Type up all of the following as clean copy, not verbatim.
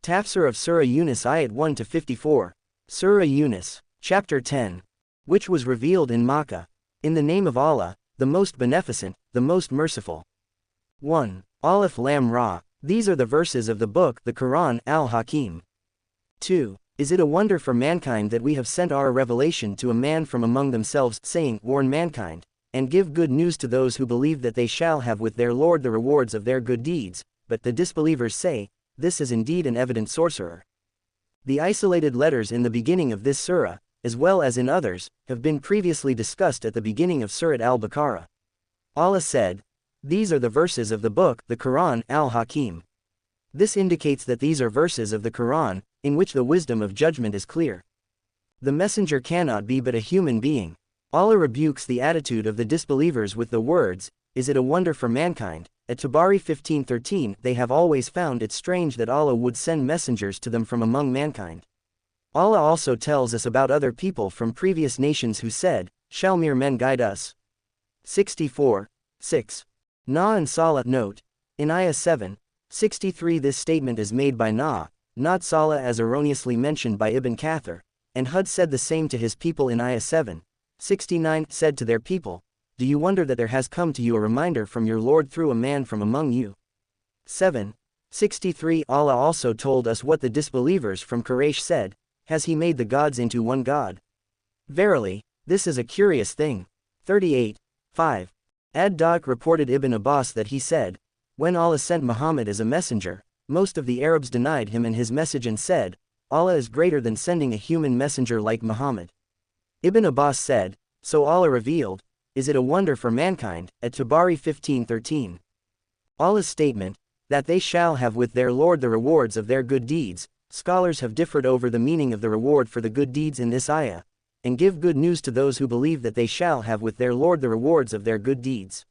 Tafseer of Surah Yunus Ayat 1-54. Surah Yunus, Chapter 10. Which was revealed in Makkah. In the name of Allah, the most beneficent, the most merciful. 1. Alif Lam Ra. These are the verses of the book, the Quran, Al-Hakim. 2. Is it a wonder for mankind that we have sent our revelation to a man from among themselves, saying, warn mankind, and give good news to those who believe that they shall have with their Lord the rewards of their good deeds, but the disbelievers say, this is indeed an evident sorcerer. The isolated letters in the beginning of this surah, as well as in others, have been previously discussed at the beginning of Surah Al-Baqarah. Allah said, these are the verses of the book, the Quran, Al-Hakim. This indicates that these are verses of the Quran, in which the wisdom of judgment is clear. The messenger cannot be but a human being. Allah rebukes the attitude of the disbelievers with the words, is it a wonder for mankind? At Tabari 15:13, they have always found it strange that Allah would send messengers to them from among mankind. Allah also tells us about other people from previous nations who said, shall mere men guide us? 64. 6. Na and Salah. Note, in Ayah 7:63 this statement is made by Na, not Salah as erroneously mentioned by Ibn Kathir, and Hud said the same to his people in Ayah 7:69, said to their people, do you wonder that there has come to you a reminder from your Lord through a man from among you? 7:63 Allah also told us what the disbelievers from Quraysh said, has he made the gods into one god? Verily, this is a curious thing. 38:5. Ad-Dawq reported Ibn Abbas that he said, when Allah sent Muhammad as a messenger, most of the Arabs denied him and his message and said, Allah is greater than sending a human messenger like Muhammad. Ibn Abbas said, so Allah revealed, is it a wonder for mankind, at Tabari 15:13. Allah's statement, that they shall have with their Lord the rewards of their good deeds, scholars have differed over the meaning of the reward for the good deeds in this ayah, and give good news to those who believe that they shall have with their Lord the rewards of their good deeds.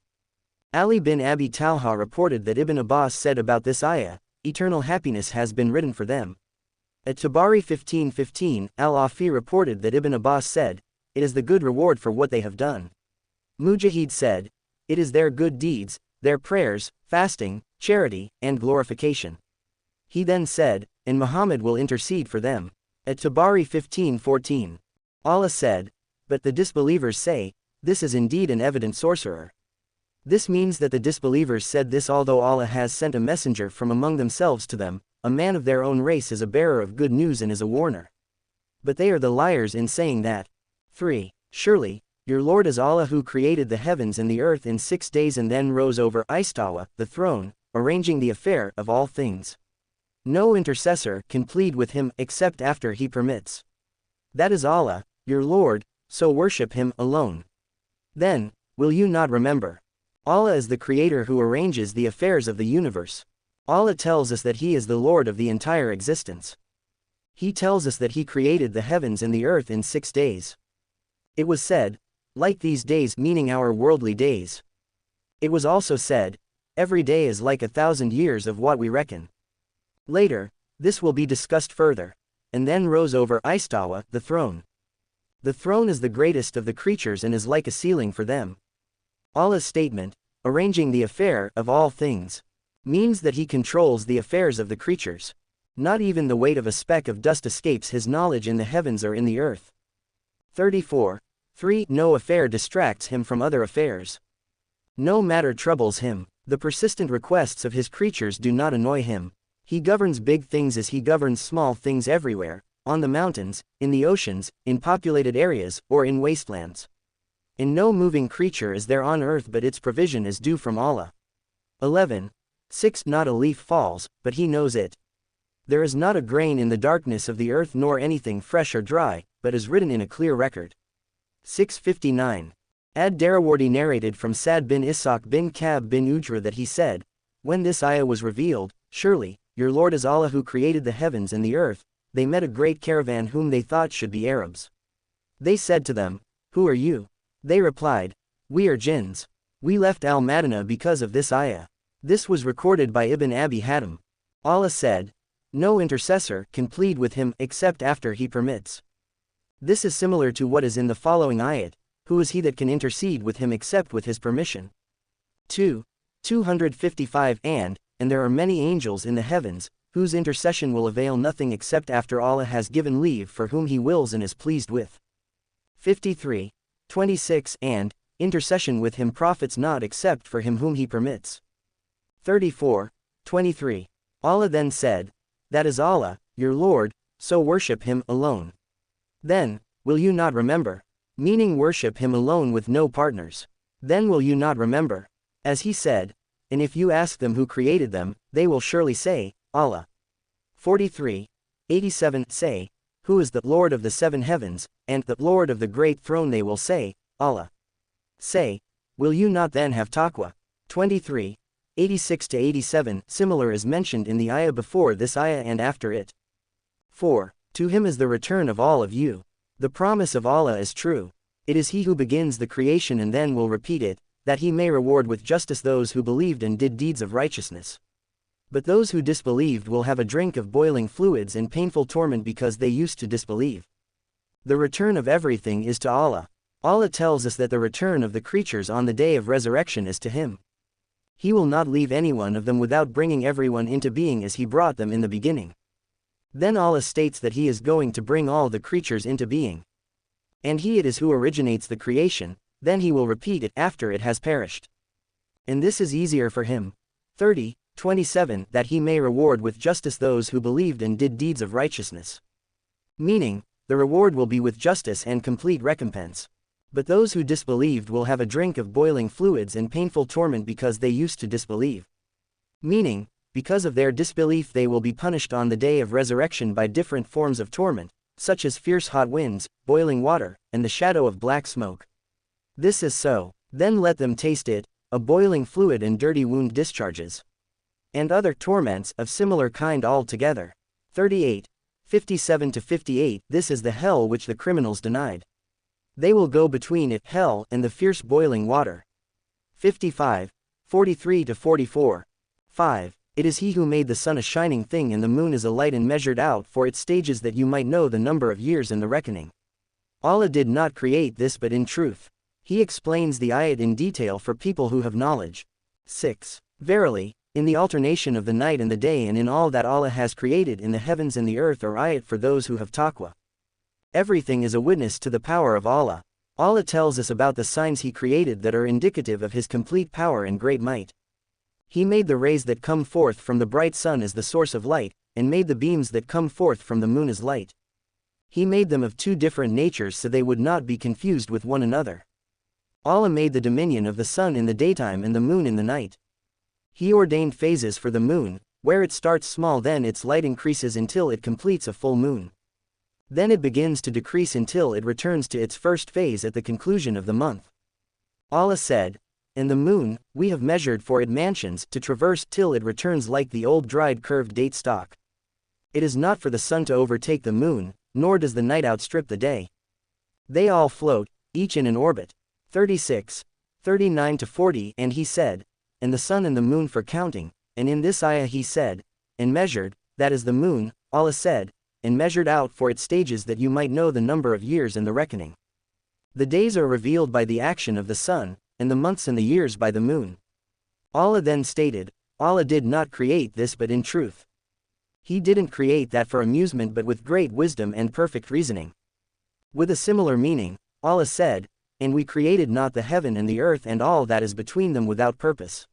Ali bin Abi Talha reported that Ibn Abbas said about this ayah, eternal happiness has been written for them. At Tabari 15:15, Al-Afi reported that Ibn Abbas said, it is the good reward for what they have done. Mujahid said, it is their good deeds, their prayers, fasting, charity, and glorification. He then said, and Muhammad will intercede for them. At Tabari 15:14. Allah said, but the disbelievers say, this is indeed an evident sorcerer. This means that the disbelievers said this although Allah has sent a messenger from among themselves to them, a man of their own race is a bearer of good news and is a warner. But they are the liars in saying that. 3. Surely, your Lord is Allah who created the heavens and the earth in 6 days and then rose over Istawa, the throne, arranging the affair of all things. No intercessor can plead with him except after he permits. That is Allah, your Lord, so worship him alone. Then, will you not remember? Allah is the creator who arranges the affairs of the universe. Allah tells us that he is the Lord of the entire existence. He tells us that he created the heavens and the earth in 6 days. It was said, like these days, meaning our worldly days. It was also said, every day is like 1,000 years of what we reckon. Later, this will be discussed further, and then rose over Istawa, the throne. The throne is the greatest of the creatures and is like a ceiling for them. Allah's statement, arranging the affair of all things, means that he controls the affairs of the creatures. Not even the weight of a speck of dust escapes his knowledge in the heavens or in the earth. 34:3 No affair distracts him from other affairs. No matter troubles him. The persistent requests of his creatures do not annoy him. He governs big things as he governs small things everywhere, on the mountains, in the oceans, in populated areas, or in wastelands. And no moving creature is there on earth but its provision is due from Allah. 11:6 Not a leaf falls, but he knows it. There is not a grain in the darkness of the earth nor anything fresh or dry, but is written in a clear record. 6:59. Ad-Darawardi narrated from Sa'd bin Ishaq bin Ka'b bin Ujra that he said, when this ayah was revealed, surely, your Lord is Allah who created the heavens and the earth, they met a great caravan whom they thought should be Arabs. They said to them, who are you? They replied, we are jinns. We left Al-Madinah because of this ayah. This was recorded by Ibn Abi Hatim. Allah said, no intercessor can plead with him except after he permits. This is similar to what is in the following ayat, who is he that can intercede with him except with his permission? 2:255 And there are many angels in the heavens, whose intercession will avail nothing except after Allah has given leave for whom He wills and is pleased with. 53. 26 And, intercession with Him profits not except for him whom He permits. 34. 23. Allah then said, that is Allah, your Lord, so worship Him alone. Then, will you not remember? Meaning worship Him alone with no partners. Then will you not remember? As He said, and if you ask them who created them, they will surely say, Allah. 43. 87 Say, who is the Lord of the seven heavens, and the Lord of the great throne? They will say, Allah. Say, will you not then have taqwa? 23. 86-87 Similar is mentioned in the ayah before this ayah and after it. 4. To Him is the return of all of you. The promise of Allah is true. It is He who begins the creation and then will repeat it, that He may reward with justice those who believed and did deeds of righteousness. But those who disbelieved will have a drink of boiling fluids and painful torment because they used to disbelieve. The return of everything is to Allah. Allah tells us that the return of the creatures on the day of resurrection is to Him. He will not leave any one of them without bringing everyone into being as He brought them in the beginning. Then Allah states that He is going to bring all the creatures into being. And He it is who originates the creation, then He will repeat it after it has perished. And this is easier for Him. 30, 27 That He may reward with justice those who believed and did deeds of righteousness. Meaning, the reward will be with justice and complete recompense. But those who disbelieved will have a drink of boiling fluids and painful torment because they used to disbelieve. Meaning, because of their disbelief they will be punished on the day of resurrection by different forms of torment, such as fierce hot winds, boiling water, and the shadow of black smoke. This is so. Then let them taste it, a boiling fluid and dirty wound discharges. And other torments of similar kind altogether. 38. 57-58 This is the hell which the criminals denied. They will go between it, hell, and the fierce boiling water. 55. 43-44. 5. It is He who made the sun a shining thing and the moon is a light and measured out for its stages that you might know the number of years in the reckoning. Allah did not create this but in truth. He explains the ayat in detail for people who have knowledge. 6. Verily, in the alternation of the night and the day and in all that Allah has created in the heavens and the earth are ayat for those who have taqwa. Everything is a witness to the power of Allah. Allah tells us about the signs He created that are indicative of His complete power and great might. He made the rays that come forth from the bright sun as the source of light, and made the beams that come forth from the moon as light. He made them of two different natures so they would not be confused with one another. Allah made the dominion of the sun in the daytime and the moon in the night. He ordained phases for the moon, where it starts small then its light increases until it completes a full moon. Then it begins to decrease until it returns to its first phase at the conclusion of the month. Allah said, and the moon, we have measured for it mansions to traverse till it returns like the old dried curved date stalk. It is not for the sun to overtake the moon, nor does the night outstrip the day. They all float, each in an orbit. 36, 39-40 And He said, and the sun and the moon for counting, and in this ayah He said, and measured, that is the moon, Allah said, and measured out for its stages that you might know the number of years in the reckoning. The days are revealed by the action of the sun, and the months and the years by the moon. Allah then stated, Allah did not create this but in truth. He didn't create that for amusement but with great wisdom and perfect reasoning. With a similar meaning, Allah said, and we created not the heaven and the earth and all that is between them without purpose.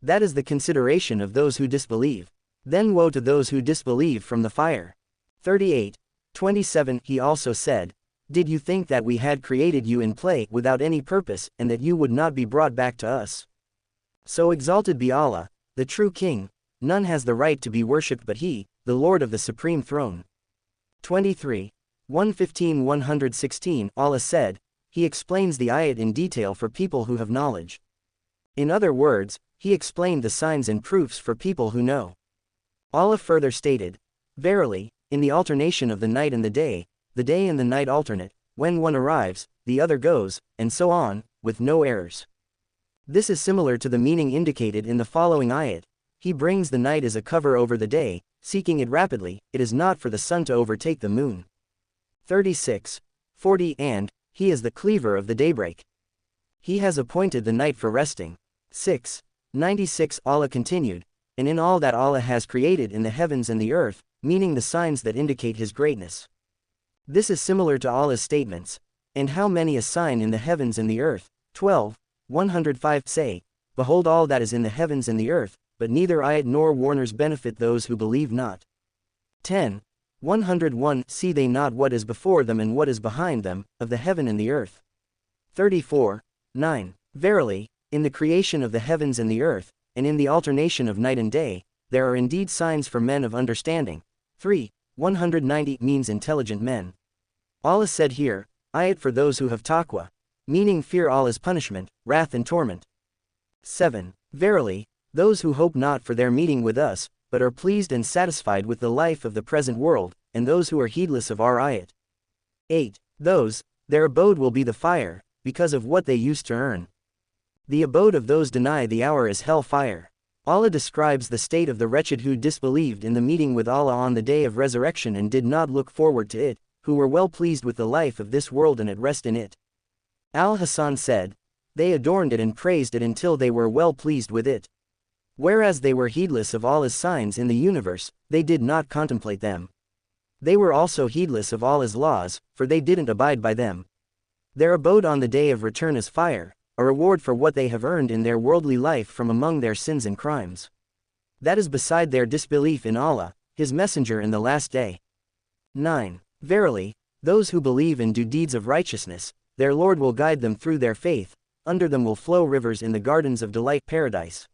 That is the consideration of those who disbelieve. Then woe to those who disbelieve from the fire. 38, 27 He also said, did you think that we had created you in play without any purpose and that you would not be brought back to us? So exalted be Allah, the true King, none has the right to be worshipped but He, the Lord of the Supreme Throne. 23, 115-116 Allah said, He explains the ayat in detail for people who have knowledge. In other words, He explained the signs and proofs for people who know. Allah further stated, verily, in the alternation of the night and the day and the night alternate, when one arrives, the other goes, and so on, with no errors. This is similar to the meaning indicated in the following ayat. He brings the night as a cover over the day, seeking it rapidly, it is not for the sun to overtake the moon. 36, 40 And, He is the cleaver of the daybreak. He has appointed the night for resting. 6, 96 Allah continued, and in all that Allah has created in the heavens and the earth, meaning the signs that indicate His greatness. This is similar to Allah's statements, and how many a sign in the heavens and the earth. 12:105 Say, behold all that is in the heavens and the earth, but neither ayat nor warners benefit those who believe not. 10:101 See they not what is before them and what is behind them, of the heaven and the earth. 34:9 Verily, in the creation of the heavens and the earth, and in the alternation of night and day, there are indeed signs for men of understanding. 3:190 means intelligent men. Allah said here, ayat for those who have taqwa, meaning fear Allah's punishment, wrath and torment. 7. Verily, those who hope not for their meeting with us, but are pleased and satisfied with the life of the present world, and those who are heedless of our ayat. 8. Those, their abode will be the fire, because of what they used to earn. The abode of those deny the hour is hell fire. Allah describes the state of the wretched who disbelieved in the meeting with Allah on the day of resurrection and did not look forward to it, who were well pleased with the life of this world and at rest in it. Al-Hasan said, they adorned it and praised it until they were well pleased with it. Whereas they were heedless of Allah's signs in the universe, they did not contemplate them. They were also heedless of Allah's laws, for they didn't abide by them. Their abode on the day of return is fire, a reward for what they have earned in their worldly life from among their sins and crimes. That is beside their disbelief in Allah, His Messenger in the last day. 9. Verily, those who believe and do deeds of righteousness, their Lord will guide them through their faith, under them will flow rivers in the gardens of delight paradise.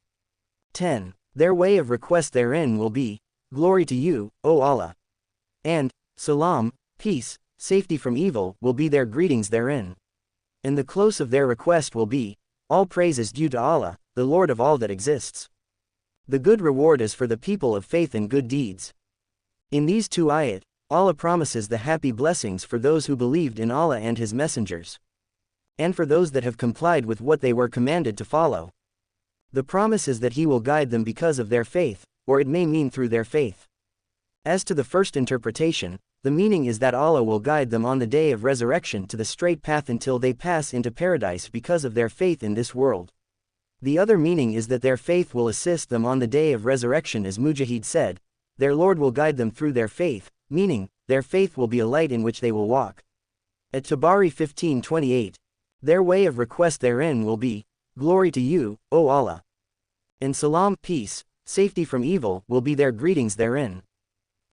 10. Their way of request therein will be, glory to you, O Allah. And, salam, peace, safety from evil, will be their greetings therein. And the close of their request will be, all praise is due to Allah, the Lord of all that exists. The good reward is for the people of faith and good deeds. In these two ayat, Allah promises the happy blessings for those who believed in Allah and His messengers, and for those that have complied with what they were commanded to follow. The promise is that He will guide them because of their faith, or it may mean through their faith. As to the first interpretation, the meaning is that Allah will guide them on the day of resurrection to the straight path until they pass into paradise because of their faith in this world. The other meaning is that their faith will assist them on the day of resurrection, as Mujahid said, their Lord will guide them through their faith, meaning, their faith will be a light in which they will walk. At Tabari 15:28, their way of request therein will be, glory to you, O Allah. And salam, peace, safety from evil, will be their greetings therein.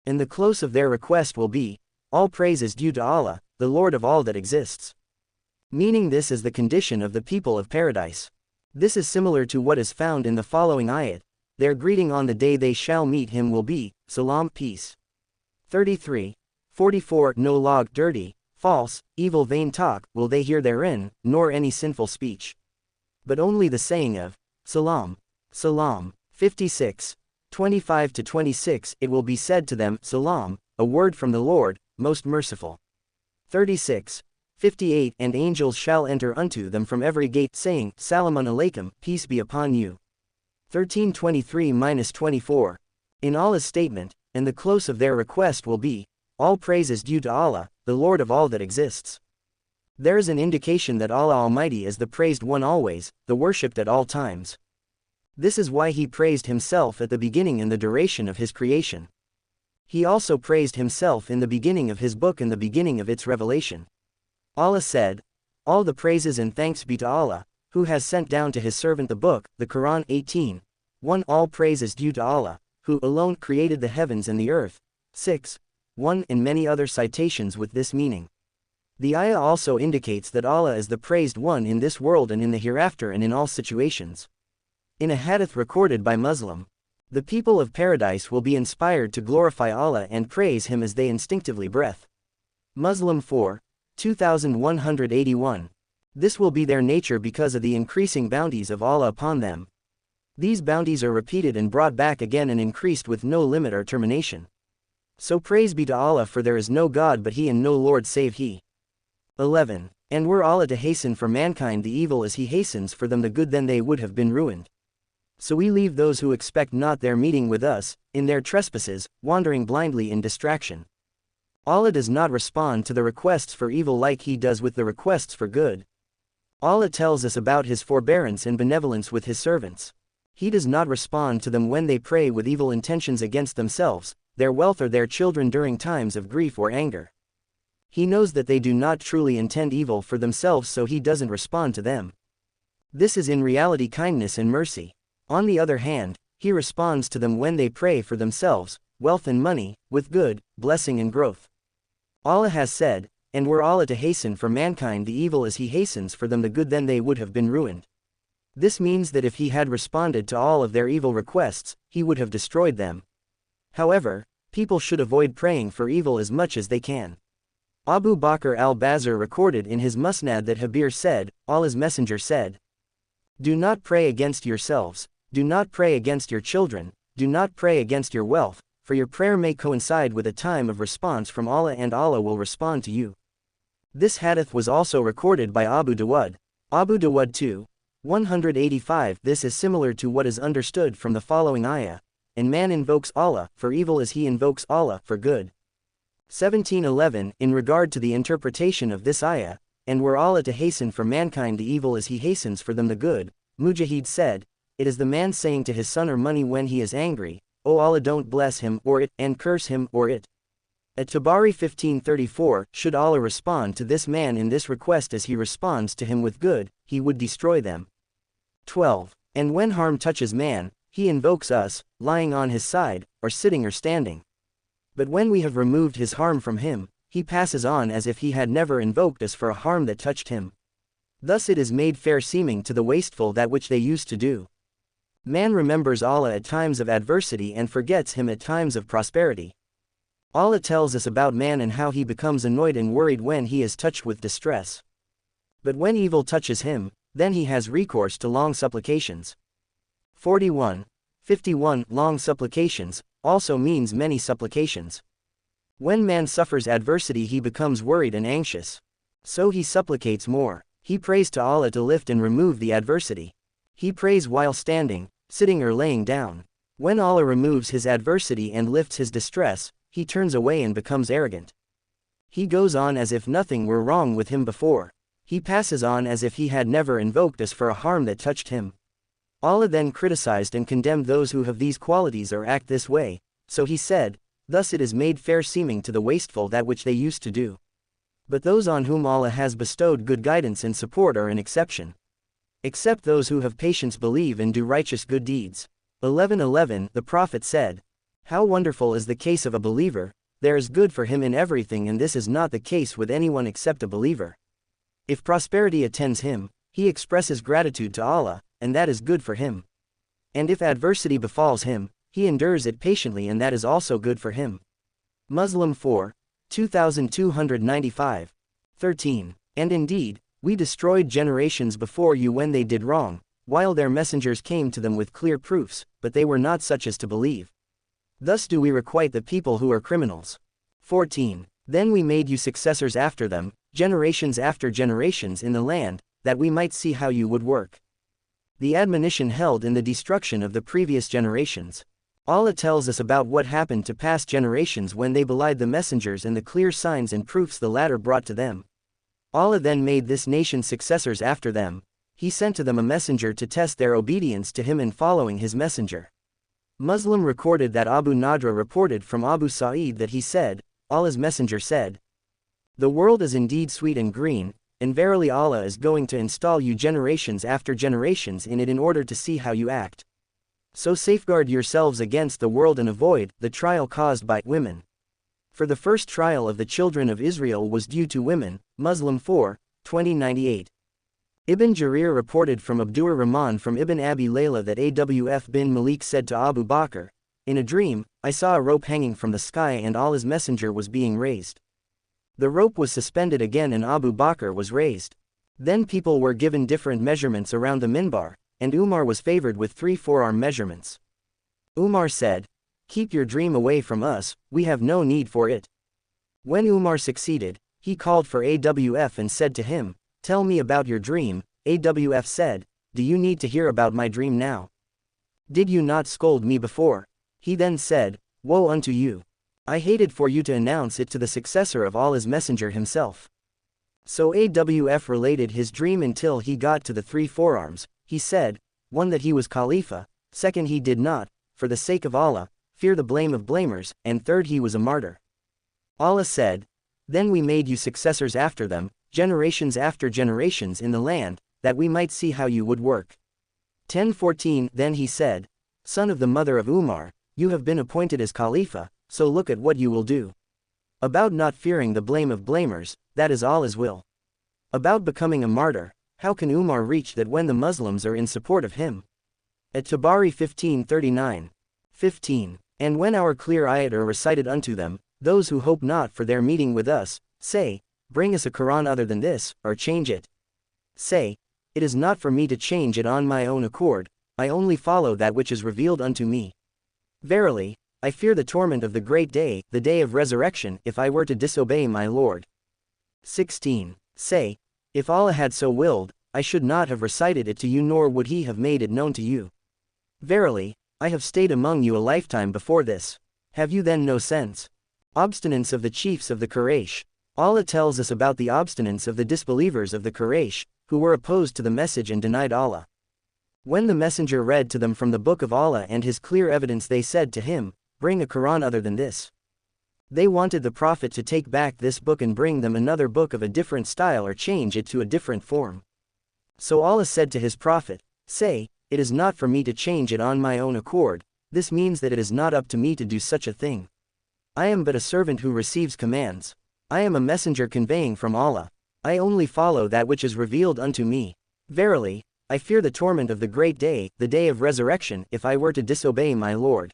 And the close of their request will be, all praise is due to Allah, the Lord of all that exists. Meaning this is the condition of the people of paradise. This is similar to what is found in the following ayat, their greeting on the day they shall meet Him will be, salam, peace. 33:44 No log dirty, false, evil vain talk will they hear therein, nor any sinful speech. But only the saying of, salam, salam. 56:25-26 It will be said to them, salam, a word from the Lord, most merciful. 36:58 And angels shall enter unto them from every gate, saying, Salamun alaykum, peace be upon you. 13:23-24 In Allah's statement, and the close of their request will be, all praise is due to Allah, the Lord of all that exists. There is an indication that Allah Almighty is the praised one always, the worshipped at all times. This is why He praised Himself at the beginning and the duration of His creation. He also praised Himself in the beginning of His book and the beginning of its revelation. Allah said, all the praises and thanks be to Allah, who has sent down to His servant the book, the Quran 18:1 All praise is due to Allah, who alone created the heavens and the earth. 6:1 And many other citations with this meaning. The ayah also indicates that Allah is the praised one in this world and in the hereafter and in all situations. In a hadith recorded by Muslim, the people of paradise will be inspired to glorify Allah and praise Him as they instinctively breath. Muslim 4:2181. This will be their nature because of the increasing bounties of Allah upon them. These bounties are repeated and brought back again and increased with no limit or termination. So praise be to Allah, for there is no God but He and no Lord save He. 11. And were Allah to hasten for mankind the evil as He hastens for them the good, then they would have been ruined. So we leave those who expect not their meeting with us, in their trespasses, wandering blindly in distraction. Allah does not respond to the requests for evil like He does with the requests for good. Allah tells us about His forbearance and benevolence with His servants. He does not respond to them when they pray with evil intentions against themselves, their wealth or their children during times of grief or anger. He knows that they do not truly intend evil for themselves, so he doesn't respond to them. This is in reality kindness and mercy. On the other hand, he responds to them when they pray for themselves, wealth and money, with good, blessing and growth. Allah has said, and were Allah to hasten for mankind the evil as he hastens for them the good, then they would have been ruined. This means that if he had responded to all of their evil requests, he would have destroyed them. However, people should avoid praying for evil as much as they can. Abu Bakr al-Bazir recorded in his Musnad that Habir said, Allah's Messenger said, "Do not pray against yourselves, do not pray against your children, do not pray against your wealth, for your prayer may coincide with a time of response from Allah and Allah will respond to you." This hadith was also recorded by Abu Dawud. Abu Dawud 2, 185. This is similar to what is understood from the following ayah, and man invokes Allah for evil as he invokes Allah for good. 1711. In regard to the interpretation of this ayah, and were Allah to hasten for mankind the evil as he hastens for them the good, Mujahid said, it is the man saying to his son or money when he is angry, "O Allah, don't bless him or it, and curse him or it." At Tabari 1534, should Allah respond to this man in this request as he responds to him with good, he would destroy them. 12. And when harm touches man, he invokes us, lying on his side, or sitting or standing. But when we have removed his harm from him, he passes on as if he had never invoked us for a harm that touched him. Thus it is made fair seeming to the wasteful that which they used to do. Man remembers Allah at times of adversity and forgets him at times of prosperity. Allah tells us about man and how he becomes annoyed and worried when he is touched with distress. But when evil touches him, then he has recourse to long supplications. 41. 51. Long supplications also means many supplications. When man suffers adversity he becomes worried and anxious. So he supplicates more. He prays to Allah to lift and remove the adversity. He prays while standing, sitting or laying down. When Allah removes his adversity and lifts his distress, he turns away and becomes arrogant. He goes on as if nothing were wrong with him before. He passes on as if he had never invoked us for a harm that touched him. Allah then criticized and condemned those who have these qualities or act this way, so he said, thus it is made fair seeming to the wasteful that which they used to do. But those on whom Allah has bestowed good guidance and support are an exception. Except those who have patience, believe and do righteous good deeds. 11:11. The Prophet said, how wonderful is the case of a believer, there is good for him in everything, and this is not the case with anyone except a believer. If prosperity attends him, he expresses gratitude to Allah, and that is good for him. And if adversity befalls him, he endures it patiently, and that is also good for him. Muslim 4, 2295. 13. And indeed, we destroyed generations before you when they did wrong, while their messengers came to them with clear proofs, but they were not such as to believe. Thus do we requite the people who are criminals. 14. Then we made you successors after them, generations after generations in the land, that we might see how you would work. The admonition held in the destruction of the previous generations. Allah tells us about what happened to past generations when they belied the messengers and the clear signs and proofs the latter brought to them. Allah then made this nation successors after them. He sent to them a messenger to test their obedience to him in following his messenger. Muslim recorded that Abu Nadra reported from Abu Sa'id that he said, Allah's messenger said, the world is indeed sweet and green, and verily Allah is going to install you generations after generations in it in order to see how you act. So safeguard yourselves against the world and avoid the trial caused by women. For the first trial of the children of Israel was due to women. Muslim 4, 2098. Ibn Jarir reported from Abdur Rahman from Ibn Abi Layla that Awf bin Malik said to Abu Bakr, in a dream, I saw a rope hanging from the sky and Allah's messenger was being raised. The rope was suspended again and Abu Bakr was raised. Then people were given different measurements around the minbar, and Umar was favored with 3 forearm measurements. Umar said, keep your dream away from us, we have no need for it. When Umar succeeded, he called for Awf and said to him, tell me about your dream. Awf said, do you need to hear about my dream now? Did you not scold me before? He then said, woe unto you. I hated for you to announce it to the successor of Allah's messenger himself. So Awf related his dream until he got to the 3 forearms. He said, one that he was Khalifa, Second, he did not, for the sake of Allah, fear the blame of blamers, and third, he was a martyr. Allah said, "Then we made you successors after them, generations after generations in the land, that we might see how you would work." 10:14 Then he said, "Son of the mother of Umar, you have been appointed as Khalifa, so look at what you will do. About not fearing the blame of blamers, that is Allah's will. About becoming a martyr, how can Umar reach that when the Muslims are in support of him?" At-Tabari 15:39. 15. And when our clear ayat are recited unto them, those who hope not for their meeting with us, say, "Bring us a Quran other than this, or change it." Say, "It is not for me to change it on my own accord, I only follow that which is revealed unto me. Verily, I fear the torment of the great day, the day of resurrection, if I were to disobey my Lord." 16. Say, "If Allah had so willed, I should not have recited it to you nor would he have made it known to you. Verily, I have stayed among you a lifetime before this. Have you then no sense?" Obstinance of the chiefs of the Quraysh. Allah tells us about the obstinance of the disbelievers of the Quraysh, who were opposed to the message and denied Allah. When the messenger read to them from the book of Allah and his clear evidence, they said to him, "Bring a Quran other than this." They wanted the Prophet to take back this book and bring them another book of a different style or change it to a different form. So Allah said to his Prophet, "Say, it is not for me to change it on my own accord, this means that it is not up to me to do such a thing. I am but a servant who receives commands. I am a messenger conveying from Allah. I only follow that which is revealed unto me. Verily, I fear the torment of the great day, the day of resurrection, if I were to disobey my Lord."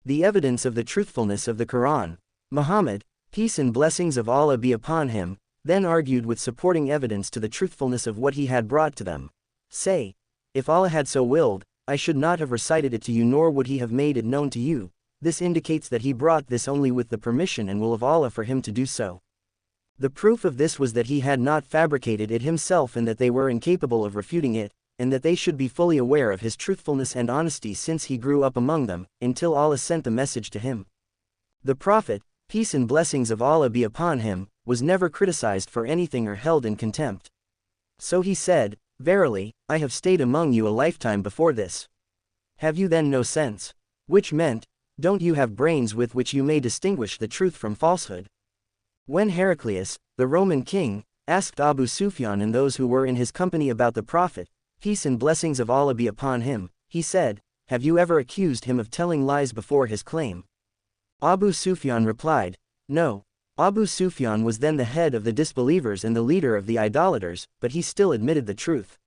The evidence of the truthfulness of the Quran. Muhammad, peace and blessings of Allah be upon him, then argued with supporting evidence to the truthfulness of what he had brought to them. Say, "If Allah had so willed, I should not have recited it to you nor would he have made it known to you." This indicates that he brought this only with the permission and will of Allah for him to do so. The proof of this was that he had not fabricated it himself and that they were incapable of refuting it, and that they should be fully aware of his truthfulness and honesty since he grew up among them, until Allah sent the message to him. The Prophet, peace and blessings of Allah be upon him, was never criticized for anything or held in contempt. So he said, "Verily, I have stayed among you a lifetime before this. Have you then no sense?" Which meant, don't you have brains with which you may distinguish the truth from falsehood? When Heraclius, the Roman king, asked Abu Sufyan and those who were in his company about the Prophet, peace and blessings of Allah be upon him, he said, "Have you ever accused him of telling lies before his claim?" Abu Sufyan replied, "No." Abu Sufyan was then the head of the disbelievers and the leader of the idolaters, but he still admitted the truth.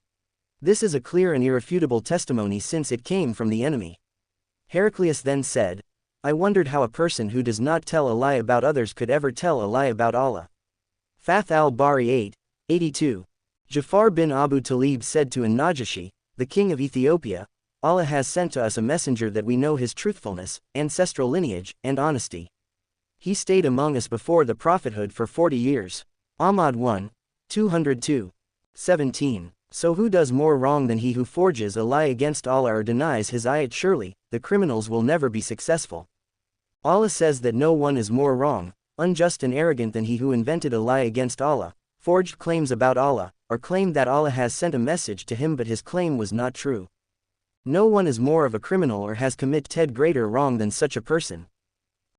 This is a clear and irrefutable testimony since it came from the enemy. Heraclius then said, "I wondered how a person who does not tell a lie about others could ever tell a lie about Allah." Fath al-Bari 8:82. Jafar bin Abu Talib said to an-Najashi, the king of Ethiopia, "Allah has sent to us a messenger that we know his truthfulness, ancestral lineage, and honesty. He stayed among us before the prophethood for 40 years. Ahmad 1. 202. 17. So who does more wrong than he who forges a lie against Allah or denies his ayat? Surely, the criminals will never be successful. Allah says that no one is more wrong, unjust and arrogant than he who invented a lie against Allah, forged claims about Allah, or claimed that Allah has sent a message to him but his claim was not true. No one is more of a criminal or has committed greater wrong than such a person.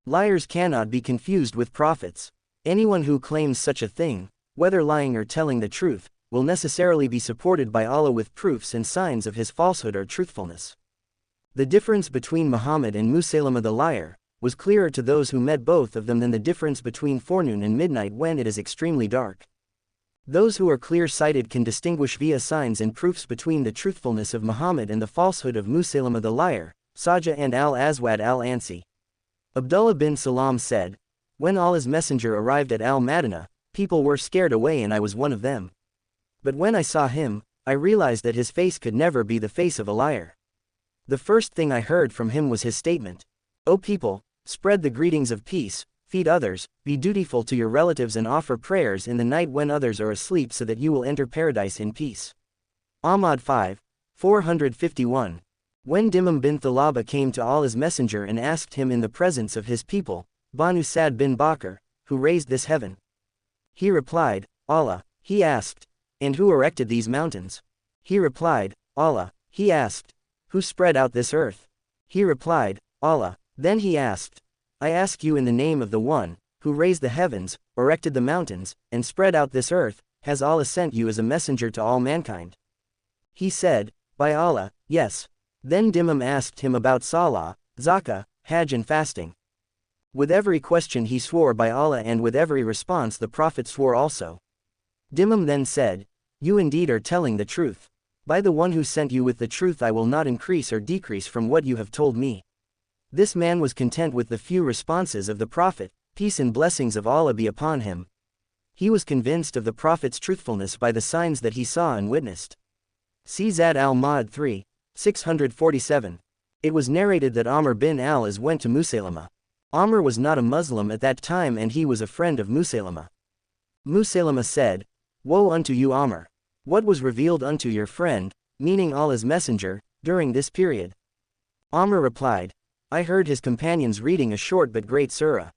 Liars cannot be confused with prophets. Anyone who claims such a thing, whether lying or telling the truth, will necessarily be supported by Allah with proofs and signs of his falsehood or truthfulness. The difference between Muhammad and Musaylama the liar was clearer to those who met both of them than the difference between forenoon and midnight when it is extremely dark. Those who are clear-sighted can distinguish via signs and proofs between the truthfulness of Muhammad and the falsehood of Musaylama the liar. Sajah and al-Aswad al-Ansi. Abdullah bin Salam said, "When Allah's messenger arrived at al-Madinah, people were scared away and I was one of them. But when I saw him, I realized that his face could never be the face of a liar. The first thing I heard from him was his statement, 'O people, spread the greetings of peace, feed others, be dutiful to your relatives and offer prayers in the night when others are asleep so that you will enter paradise in peace.'" Ahmad 5. 451. When Dimam bin Thalaba came to Allah's messenger and asked him in the presence of his people, Banu Sa'd bin Bakr, who raised this heaven? He replied, Allah. He asked, "And who erected these mountains?" He replied, Allah. He asked, Who spread out this earth? He replied, Allah. Then he asked, I ask you in the name of the one, who raised the heavens, erected the mountains, and spread out this earth, has Allah sent you as a messenger to all mankind? He said, by Allah, yes. Then Dimam asked him about Salah, Zakah, Hajj and fasting. With every question he swore by Allah, and with every response the Prophet swore also. Dimam then said, you indeed are telling the truth. By the one who sent you with the truth, I will not increase or decrease from what you have told me. This man was content with the few responses of the Prophet, peace and blessings of Allah be upon him. He was convinced of the Prophet's truthfulness by the signs that he saw and witnessed. See Zad al-Ma'ad 3, 647. It was narrated that Amr bin al-As went to Musaylama. Amr was not a Muslim at that time, and he was a friend of Musaylama. Musaylama said, woe unto you, Amr! What was revealed unto your friend, meaning Allah's messenger, during this period? Amr replied, I heard his companions reading a short but great surah.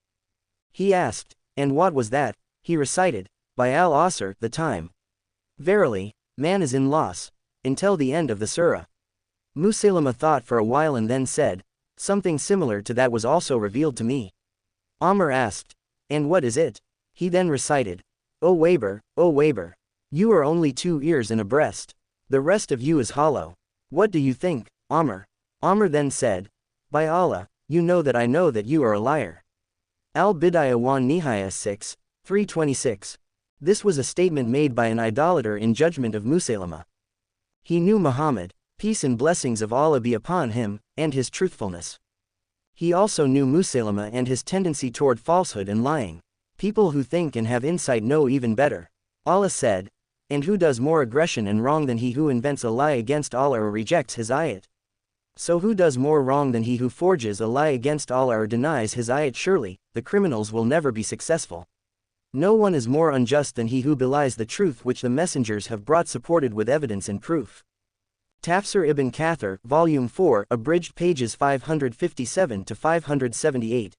He asked, and what was that? He recited, by Al-Asr, the time. Verily, man is in loss, until the end of the surah. Musaylama thought for a while and then said, something similar to that was also revealed to me. Amr asked, and what is it? He then recited, O Waber, you are only 2 ears and a breast. The rest of you is hollow. What do you think, Amr? Amr then said, by Allah, you know that I know that you are a liar. Al-Bidayah wa Nihaya 6, 326. This was a statement made by an idolater in judgment of Musaylama. He knew Muhammad, peace and blessings of Allah be upon him, and his truthfulness. He also knew Musaylama and his tendency toward falsehood and lying. People who think and have insight know even better. Allah said, and who does more aggression and wrong than he who invents a lie against Allah or rejects his ayat? So who does more wrong than he who forges a lie against Allah or denies his ayat? Surely, the criminals will never be successful. No one is more unjust than he who belies the truth which the messengers have brought, supported with evidence and proof. Tafseer ibn Kathir, Volume 4, abridged, pages 557 to 578.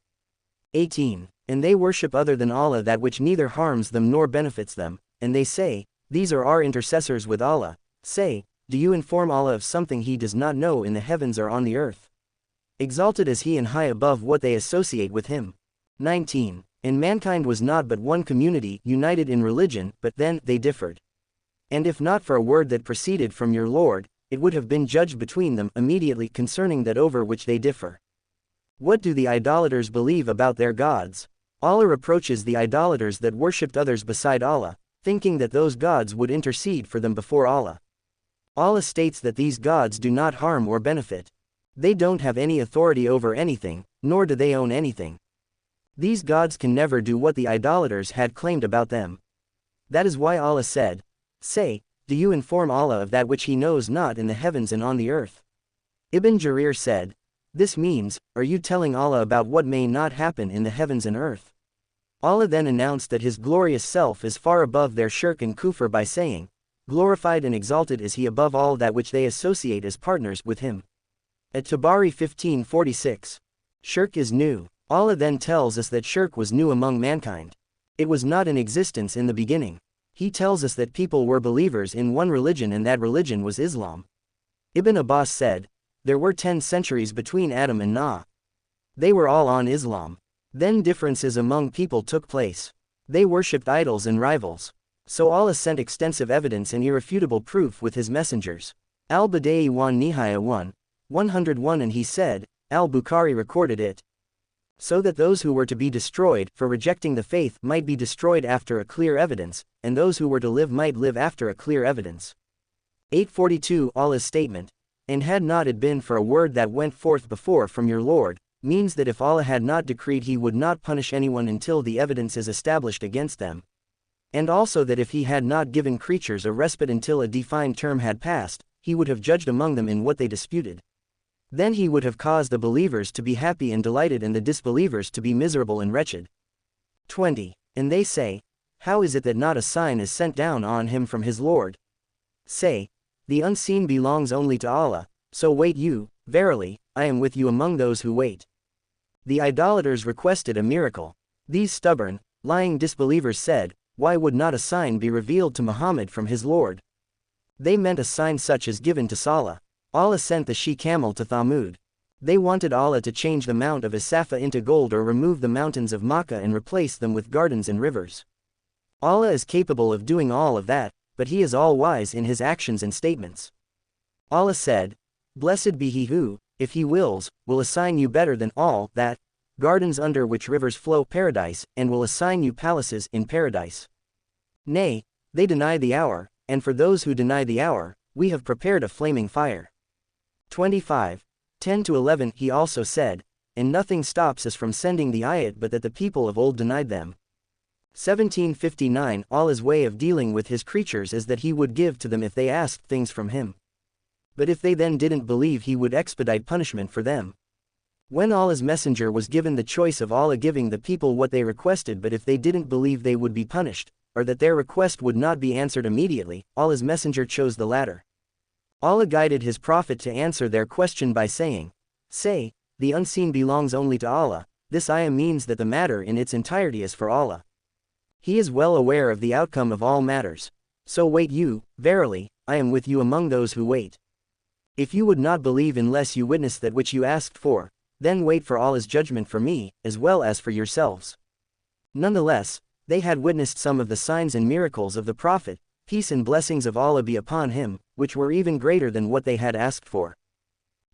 18. And they worship other than Allah that which neither harms them nor benefits them, and they say, these are our intercessors with Allah. Say, do you inform Allah of something he does not know in the heavens or on the earth? Exalted is he and high above what they associate with him. 19. And mankind was not but one community, united in religion, but then they differed. And if not for a word that proceeded from your Lord, it would have been judged between them immediately concerning that over which they differ. What do the idolaters believe about their gods? Allah reproaches the idolaters that worshipped others beside Allah, thinking that those gods would intercede for them before Allah. Allah states that these gods do not harm or benefit. They don't have any authority over anything, nor do they own anything. These gods can never do what the idolaters had claimed about them. That is why Allah said, say, do you inform Allah of that which he knows not in the heavens and on the earth? Ibn Jarir said, this means, are you telling Allah about what may not happen in the heavens and earth? Allah then announced that his glorious self is far above their shirk and kufr by saying, glorified and exalted is he above all that which they associate as partners with him. At-Tabari 1546. Shirk is new. Allah then tells us that shirk was new among mankind. It was not in existence in the beginning. He tells us that people were believers in one religion, and that religion was Islam. Ibn Abbas said, there were 10 centuries between Adam and Noah. They were all on Islam. Then differences among people took place. They worshipped idols and rivals. So Allah sent extensive evidence and irrefutable proof with his messengers. Al-Bidayah wa Nihaya 1, 101. And he said, Al-Bukhari recorded it, so that those who were to be destroyed for rejecting the faith might be destroyed after a clear evidence, and those who were to live might live after a clear evidence. 842. Allah's statement, and had not it been for a word that went forth before from your Lord, means that if Allah had not decreed he would not punish anyone until the evidence is established against them. And also that if he had not given creatures a respite until a defined term had passed, he would have judged among them in what they disputed. Then he would have caused the believers to be happy and delighted and the disbelievers to be miserable and wretched. 20. And they say, how is it that not a sign is sent down on him from his Lord? Say, the unseen belongs only to Allah, so wait you, verily, I am with you among those who wait. The idolaters requested a miracle. These stubborn, lying disbelievers said, why would not a sign be revealed to Muhammad from his Lord? They meant a sign such as given to Salah. Allah sent the she-camel to Thamud. They wanted Allah to change the Mount of Isafa into gold or remove the mountains of Makkah and replace them with gardens and rivers. Allah is capable of doing all of that, but He is all-wise in His actions and statements. Allah said, "Blessed be He who, if He wills, will assign you better than all that, gardens under which rivers flow paradise, and will assign you palaces in paradise." Nay, they deny the hour, and for those who deny the hour, we have prepared a flaming fire. 25. 10-11 He also said, and nothing stops us from sending the ayat but that the people of old denied them. 1759 Allah's way of dealing with His creatures is that He would give to them if they asked things from Him. But if they then didn't believe, He would expedite punishment for them. When Allah's messenger was given the choice of Allah giving the people what they requested, but if they didn't believe they would be punished, or that their request would not be answered immediately, Allah's messenger chose the latter. Allah guided His prophet to answer their question by saying, "Say, the unseen belongs only to Allah." This ayah means that the matter in its entirety is for Allah. He is well aware of the outcome of all matters. So wait you, verily, I am with you among those who wait. If you would not believe unless you witness that which you asked for, then wait for Allah's judgment for me, as well as for yourselves. Nonetheless, they had witnessed some of the signs and miracles of the Prophet, peace and blessings of Allah be upon him, which were even greater than what they had asked for.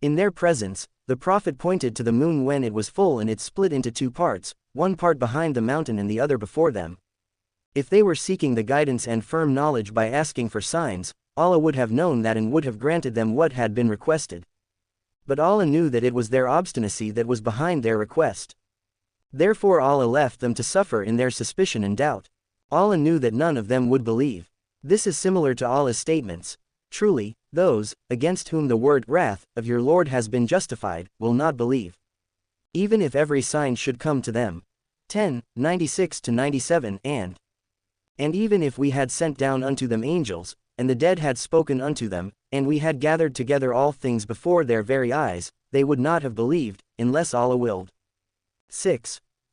In their presence, the Prophet pointed to the moon when it was full and it split into two parts, one part behind the mountain and the other before them. If they were seeking the guidance and firm knowledge by asking for signs, Allah would have known that and would have granted them what had been requested. But Allah knew that it was their obstinacy that was behind their request. Therefore Allah left them to suffer in their suspicion and doubt. Allah knew that none of them would believe. This is similar to Allah's statements, "Truly, those, against whom the word wrath of your Lord has been justified, will not believe. Even if every sign should come to them." 10:96-97 And even if we had sent down unto them angels, and the dead had spoken unto them, and we had gathered together all things before their very eyes, they would not have believed, unless Allah willed.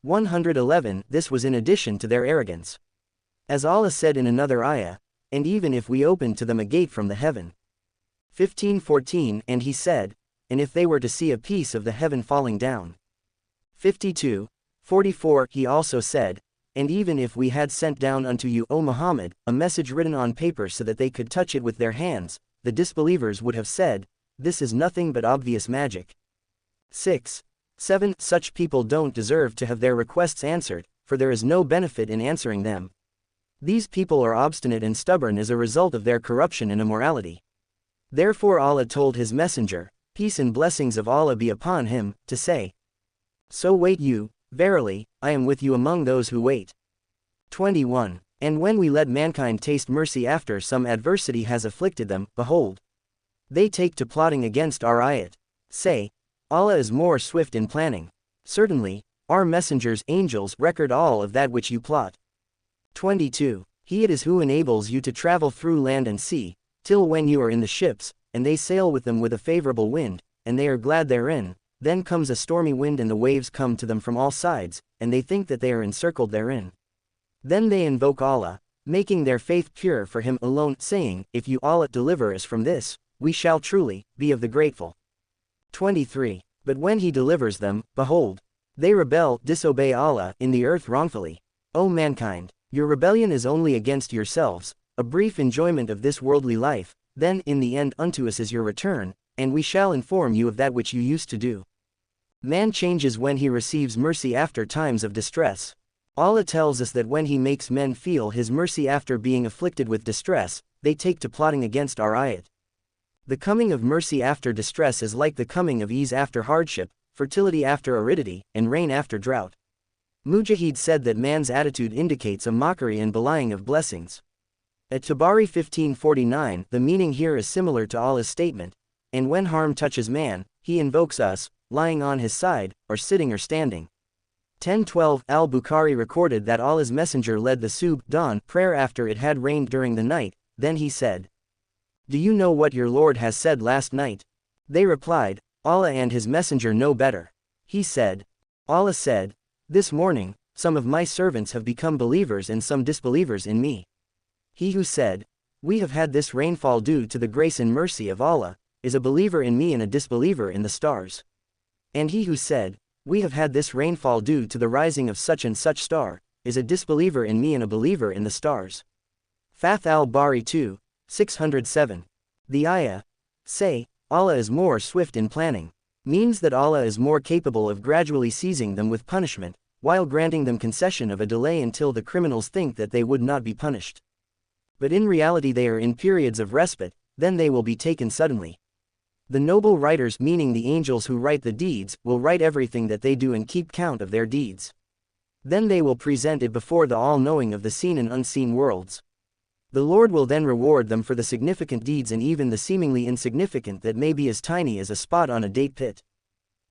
111 This was in addition to their arrogance. As Allah said in another ayah, "And even if we opened to them a gate from the heaven." 15:14 And He said, "And if they were to see a piece of the heaven falling down." 52:44 He also said, "And even if we had sent down unto you, O Muhammad, a message written on paper so that they could touch it with their hands, the disbelievers would have said, this is nothing but obvious magic." 7 Such people don't deserve to have their requests answered, for there is no benefit in answering them. These people are obstinate and stubborn as a result of their corruption and immorality. Therefore Allah told His messenger, peace and blessings of Allah be upon him, to say, "So wait you, verily, I am with you among those who wait." 21 And when we let mankind taste mercy after some adversity has afflicted them, behold, they take to plotting against our ayat. Say, Allah is more swift in planning. Certainly, our messengers, angels, record all of that which you plot. 22 He it is who enables you to travel through land and sea, till when you are in the ships, and they sail with them with a favorable wind, and they are glad therein, then comes a stormy wind and the waves come to them from all sides, and they think that they are encircled therein. Then they invoke Allah, making their faith pure for Him alone, saying, "If you Allah deliver us from this, we shall truly be of the grateful." 23 But when He delivers them, behold, they rebel, disobey Allah in the earth wrongfully. O mankind, your rebellion is only against yourselves, a brief enjoyment of this worldly life, then in the end unto us is your return, and we shall inform you of that which you used to do. Man changes when he receives mercy after times of distress. Allah tells us that when He makes men feel His mercy after being afflicted with distress, they take to plotting against our ayat. The coming of mercy after distress is like the coming of ease after hardship, fertility after aridity, and rain after drought. Mujahid said that man's attitude indicates a mockery and belying of blessings. At Tabari 1549, the meaning here is similar to Allah's statement, "And when harm touches man, he invokes us, lying on his side, or sitting or standing." 10:12 Al-Bukhari recorded that Allah's messenger led the subh dawn prayer after it had rained during the night, then he said, "Do you know what your Lord has said last night?" They replied, "Allah and His messenger know better." He said, "Allah said, this morning, some of my servants have become believers and some disbelievers in me." He who said, "We have had this rainfall due to the grace and mercy of Allah," is a believer in me and a disbeliever in the stars. And he who said, we have had this rainfall due to the rising of such and such star, is a disbeliever in me and a believer in the stars. Fath al-Bari 2, 607. The ayah, say, Allah is more swift in planning, means that Allah is more capable of gradually seizing them with punishment, while granting them concession of a delay until the criminals think that they would not be punished. But in reality they are in periods of respite, then they will be taken suddenly. The noble writers, meaning the angels who write the deeds, will write everything that they do and keep count of their deeds. Then they will present it before the all-knowing of the seen and unseen worlds. The Lord will then reward them for the significant deeds and even the seemingly insignificant that may be as tiny as a spot on a date pit.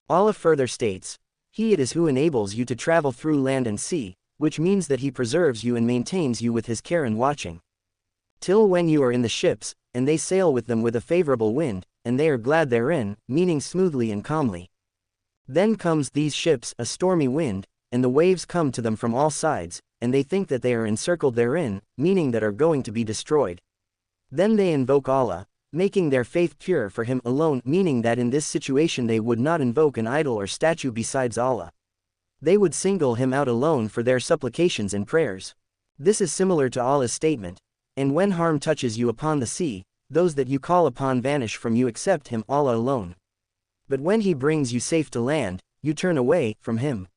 Allah further states, He it is who enables you to travel through land and sea, which means that He preserves you and maintains you with His care and watching. Till when you are in the ships, and they sail with them with a favorable wind, and they are glad therein, meaning smoothly and calmly. Then comes these ships a stormy wind, and the waves come to them from all sides, and they think that they are encircled therein, meaning that are going to be destroyed. Then they invoke Allah, making their faith pure for Him alone, meaning that in this situation they would not invoke an idol or statue besides Allah. They would single Him out alone for their supplications and prayers. This is similar to Allah's statement, and when harm touches you upon the sea, those that you call upon vanish from you except Him, Allah alone. But when He brings you safe to land, you turn away from Him.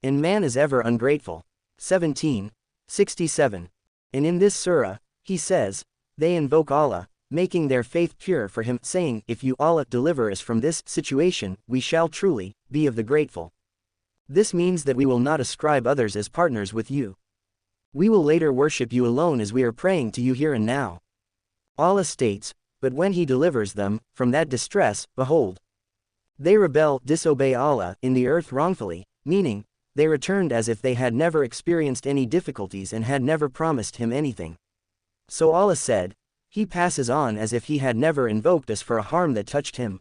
And man is ever ungrateful. 17:67. And in this surah, He says, they invoke Allah, making their faith pure for Him, saying, if you Allah deliver us from this situation, we shall truly be of the grateful. This means that we will not ascribe others as partners with you. We will later worship you alone as we are praying to you here and now. Allah states, but when He delivers them from that distress, behold, they rebel, disobey Allah in the earth wrongfully, meaning, they returned as if they had never experienced any difficulties and had never promised Him anything. So Allah said, He passes on as if He had never invoked us for a harm that touched Him.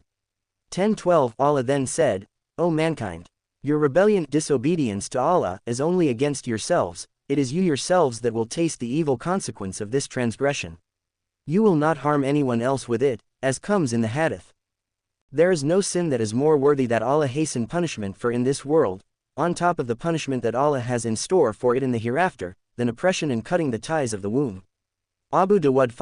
10:12. Allah then said, O mankind, your rebellion, disobedience to Allah, is only against yourselves, it is you yourselves that will taste the evil consequence of this transgression. You will not harm anyone else with it, as comes in the hadith. There is no sin that is more worthy that Allah hasten punishment for in this world, on top of the punishment that Allah has in store for it in the hereafter, than oppression and cutting the ties of the womb. Abu Dawud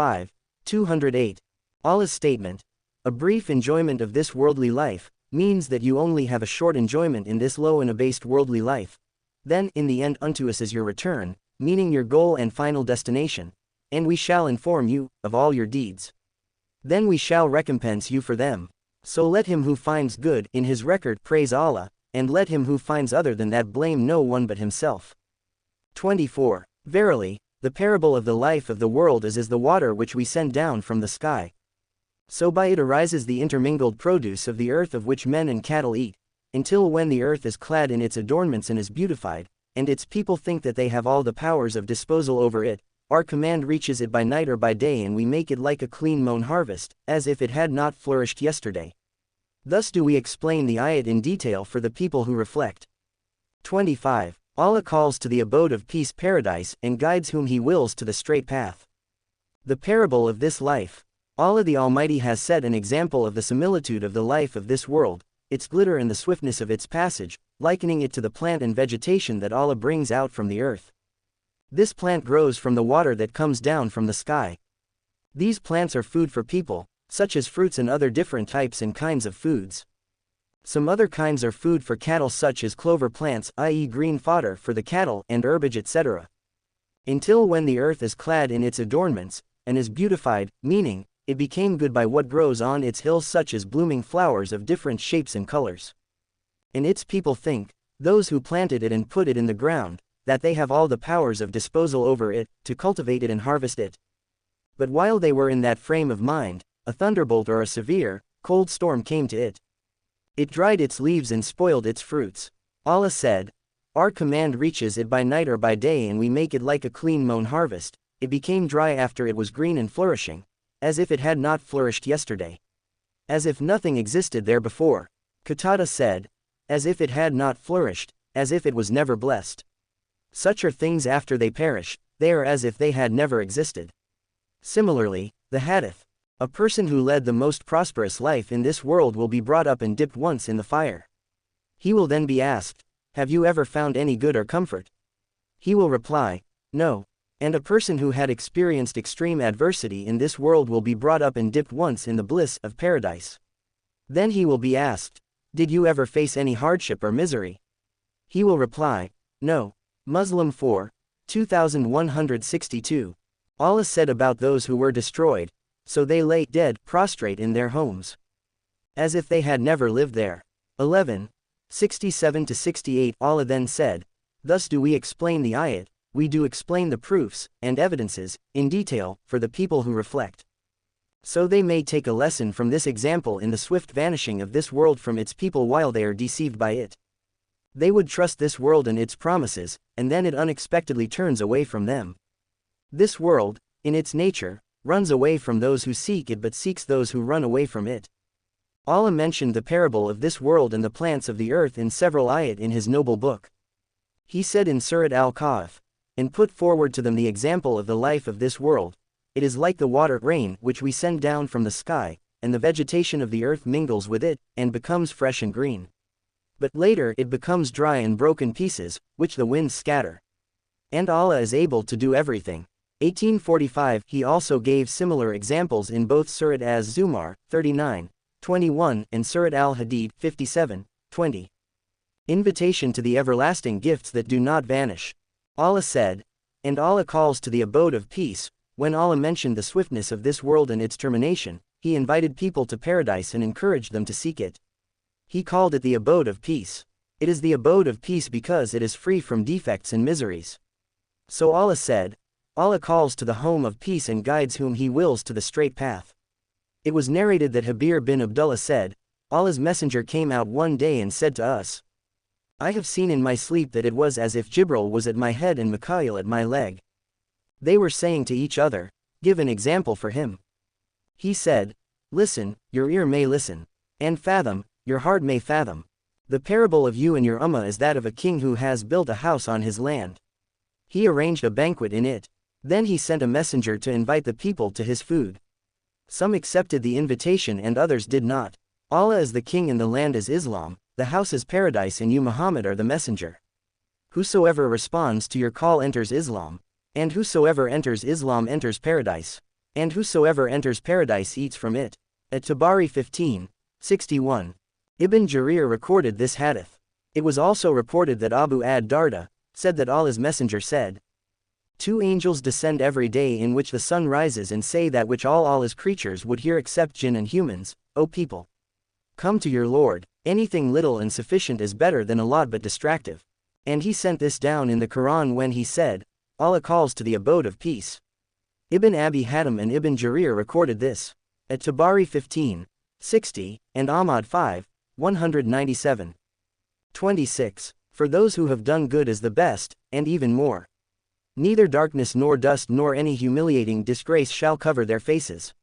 5:208. Allah's statement, a brief enjoyment of this worldly life, means that you only have a short enjoyment in this low and abased worldly life. Then, in the end unto us is your return, meaning your goal and final destination, and we shall inform you of all your deeds. Then we shall recompense you for them. So let him who finds good in his record praise Allah, and let him who finds other than that blame no one but himself. 24. Verily, the parable of the life of the world is as the water which we send down from the sky. So by it arises the intermingled produce of the earth of which men and cattle eat, until when the earth is clad in its adornments and is beautified, and its people think that they have all the powers of disposal over it, our command reaches it by night or by day, and we make it like a clean mown harvest, as if it had not flourished yesterday. Thus do we explain the ayat in detail for the people who reflect. 25. Allah calls to the abode of peace, paradise, and guides whom He wills to the straight path. The parable of this life. Allah the Almighty has set an example of the similitude of the life of this world, its glitter and the swiftness of its passage, likening it to the plant and vegetation that Allah brings out from the earth. This plant grows from the water that comes down from the sky. These plants are food for people, such as fruits and other different types and kinds of foods. Some other kinds are food for cattle, such as clover plants, i.e. green fodder for the cattle, and herbage, etc. Until when the earth is clad in its adornments, and is beautified, meaning, it became good by what grows on its hills, such as blooming flowers of different shapes and colors. And its people think, those who planted it and put it in the ground, that they have all the powers of disposal over it, to cultivate it and harvest it. But while they were in that frame of mind, a thunderbolt or a severe, cold storm came to it. It dried its leaves and spoiled its fruits. Allah said, our command reaches it by night or by day, and we make it like a clean mown harvest. It became dry after it was green and flourishing, as if it had not flourished yesterday. As if nothing existed there before. Qatada said, as if it had not flourished, as if it was never blessed. Such are things after they perish, they are as if they had never existed. Similarly, the hadith, A person who led the most prosperous life in this world will be brought up and dipped once in the fire. He will then be asked, "Have you ever found any good or comfort?" He will reply, "No." And a person who had experienced extreme adversity in this world will be brought up and dipped once in the bliss of paradise. Then he will be asked, "Did you ever face any hardship or misery?" He will reply, "No." Muslim 4, 2162. Allah said about those who were destroyed, so they lay dead, prostrate in their homes, as if they had never lived there. 11, 67-68. Allah then said, "Thus do we explain the ayat, we do explain the proofs and evidences, in detail, for the people who reflect. So they may take a lesson from this example in the swift vanishing of this world from its people while they are deceived by it. They would trust this world and its promises, and then it unexpectedly turns away from them. This world, in its nature, runs away from those who seek it but seeks those who run away from it." Allah mentioned the parable of this world and the plants of the earth in several ayat in his noble book. He said in Surah Al-Kahf, "And put forward to them the example of the life of this world. It is like the water rain which we send down from the sky, and the vegetation of the earth mingles with it, and becomes fresh and green. But later it becomes dry and broken pieces, which the winds scatter. And Allah is able to do everything." 1845. He also gave similar examples in both Surah Az-Zumar, 39, 21, and Surah Al-Hadid, 57, 20. Invitation to the everlasting gifts that do not vanish. Allah said, "And Allah calls to the abode of peace." When Allah mentioned the swiftness of this world and its termination, He invited people to paradise and encouraged them to seek it. He called it the abode of peace. It is the abode of peace because it is free from defects and miseries. So Allah said, "Allah calls to the home of peace and guides whom He wills to the straight path." It was narrated that Habir bin Abdullah said, "Allah's messenger came out one day and said to us, 'I have seen in my sleep that it was as if Jibril was at my head and Mikail at my leg. They were saying to each other, "Give an example for him." He said, "Listen, your ear may listen, and fathom, your heart may fathom. The parable of you and your ummah is that of a king who has built a house on his land. He arranged a banquet in it. Then he sent a messenger to invite the people to his food. Some accepted the invitation and others did not. Allah is the king and the land is Islam, the house is paradise and you Muhammad are the messenger. Whosoever responds to your call enters Islam, and whosoever enters Islam enters paradise, and whosoever enters paradise eats from it." At-Tabari 15, 61. Ibn Jarir recorded this hadith. It was also reported that Abu ad-Darda said that Allah's messenger said, "Two angels descend every day in which the sun rises and say that which all Allah's creatures would hear except jinn and humans, O people. Come to your Lord, anything little and sufficient is better than a lot but distractive." And he sent this down in the Quran when he said, "Allah calls to the abode of peace." Ibn Abi Hatim and Ibn Jarir recorded this. At-Tabari 15, 60, and Ahmad 5, 197. 26. For those who have done good is the best, and even more. Neither darkness nor dust nor any humiliating disgrace shall cover their faces.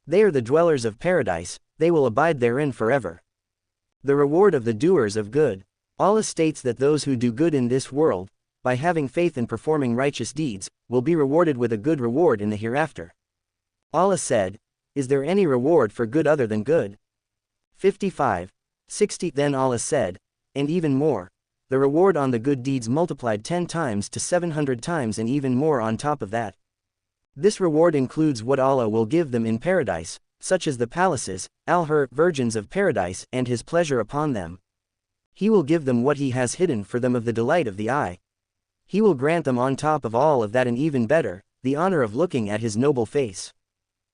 They are the dwellers of paradise, they will abide therein forever. The reward of the doers of good. Allah states that those who do good in this world, by having faith and performing righteous deeds, will be rewarded with a good reward in the hereafter. Allah said, "Is there any reward for good other than good?" 55, 60. Then Allah said, "And even more. The reward on the good deeds multiplied 10 times to 700 times and even more on top of that. This reward includes what Allah will give them in paradise, such as the palaces, al-hur, virgins of paradise, and His pleasure upon them. He will give them what He has hidden for them of the delight of the eye. He will grant them on top of all of that and even better, the honor of looking at His noble face.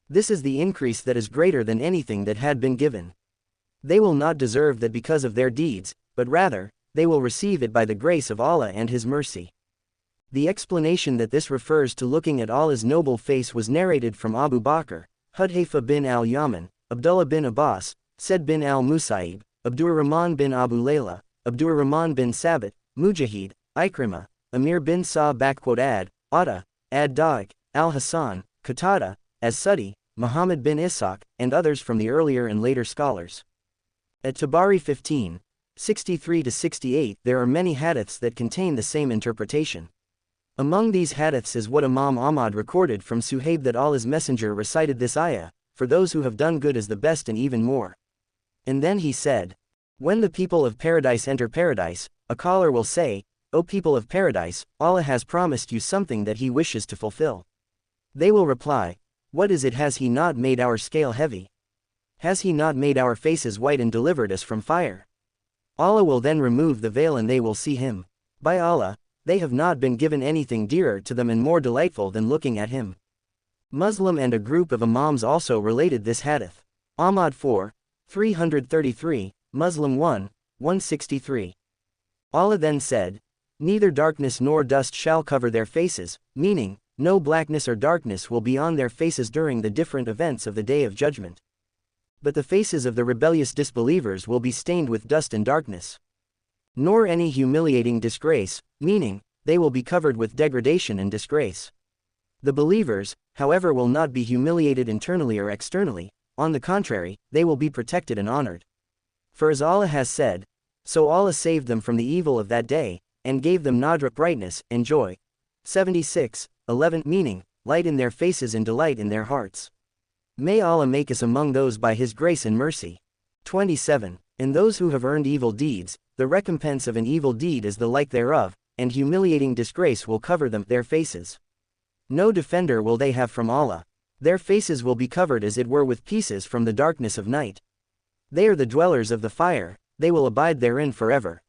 This is the increase that is greater than anything that had been given. They will not deserve that because of their deeds, but rather, they will receive it by the grace of Allah and His mercy." The explanation that this refers to looking at Allah's noble face was narrated from Abu Bakr, Hudhayfa bin al-Yaman, Abdullah bin Abbas, Said bin al-Musaib, Abdurrahman bin Abu Layla, Abdurrahman bin Sabit, Mujahid, Ikrimah, Amir bin Sa', Atta, ad-Da'iq, al-Hasan, Qatada, as-Suddi, Muhammad bin Ishaq, and others from the earlier and later scholars. At-Tabari 15, 63-68. There are many hadiths that contain the same interpretation. Among these hadiths is what Imam Ahmad recorded from Suhaib that Allah's messenger recited this ayah, for those who have done good is the best and even more. And then he said, when the people of paradise enter paradise, a caller will say, O people of paradise, Allah has promised you something that he wishes to fulfill. They will reply, what is it? Has he not made our scale heavy? Has he not made our faces white and delivered us from fire? Allah will then remove the veil and they will see him. By Allah, they have not been given anything dearer to them and more delightful than looking at him. Muslim and a group of Imams also related this hadith. Ahmad 4, 333, Muslim 1, 163. Allah then said, neither darkness nor dust shall cover their faces, meaning, no blackness or darkness will be on their faces during the different events of the Day of Judgment. But the faces of the rebellious disbelievers will be stained with dust and darkness. Nor any humiliating disgrace, meaning, they will be covered with degradation and disgrace. The believers, however, will not be humiliated internally or externally, on the contrary, they will be protected and honored. For as Allah has said, so Allah saved them from the evil of that day, and gave them nadra brightness and joy. 76:11 meaning, light in their faces and delight in their hearts. May Allah make us among those by His grace and mercy. 27. And those who have earned evil deeds, the recompense of an evil deed is the like thereof, and humiliating disgrace will cover them their faces. No defender will they have from Allah. Their faces will be covered as it were with pieces from the darkness of night. They are the dwellers of the fire, they will abide therein forever.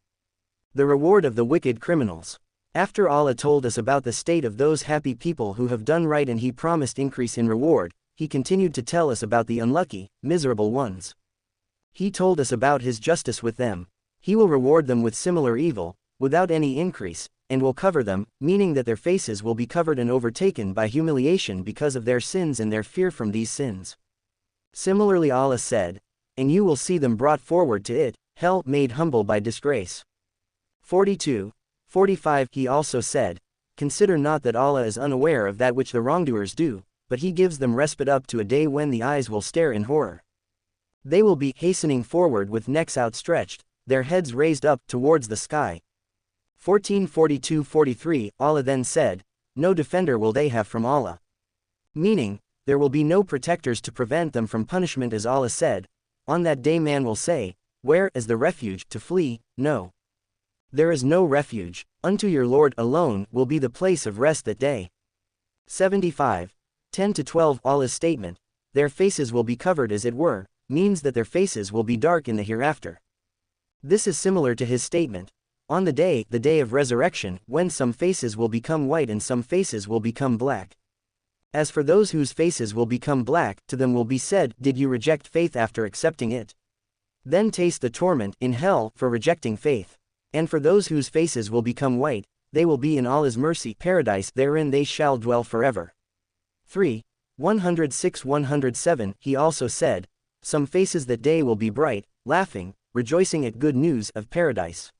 The reward of the wicked criminals. After Allah told us about the state of those happy people who have done right and He promised increase in reward, He continued to tell us about the unlucky, miserable ones. He told us about His justice with them. He will reward them with similar evil, without any increase, and will cover them, meaning that their faces will be covered and overtaken by humiliation because of their sins and their fear from these sins. Similarly Allah said, and you will see them brought forward to it, hell made humble by disgrace. 42:45 He also said, consider not that Allah is unaware of that which the wrongdoers do, but He gives them respite up to a day when the eyes will stare in horror. They will be hastening forward with necks outstretched, their heads raised up towards the sky. 14:42-43 Allah then said, no defender will they have from Allah. Meaning, there will be no protectors to prevent them from punishment as Allah said, on that day man will say, where is the refuge to flee? No. There is no refuge, unto your Lord alone will be the place of rest that day. 75:10-12 Allah's statement, their faces will be covered as it were, means that their faces will be dark in the hereafter. This is similar to His statement, on the day of resurrection, when some faces will become white and some faces will become black. As for those whose faces will become black, to them will be said, did you reject faith after accepting it? Then taste the torment in hell for rejecting faith. And for those whose faces will become white, they will be in Allah's mercy paradise, therein they shall dwell forever. 106-107 He also said, some faces that day will be bright, laughing, rejoicing at good news of paradise.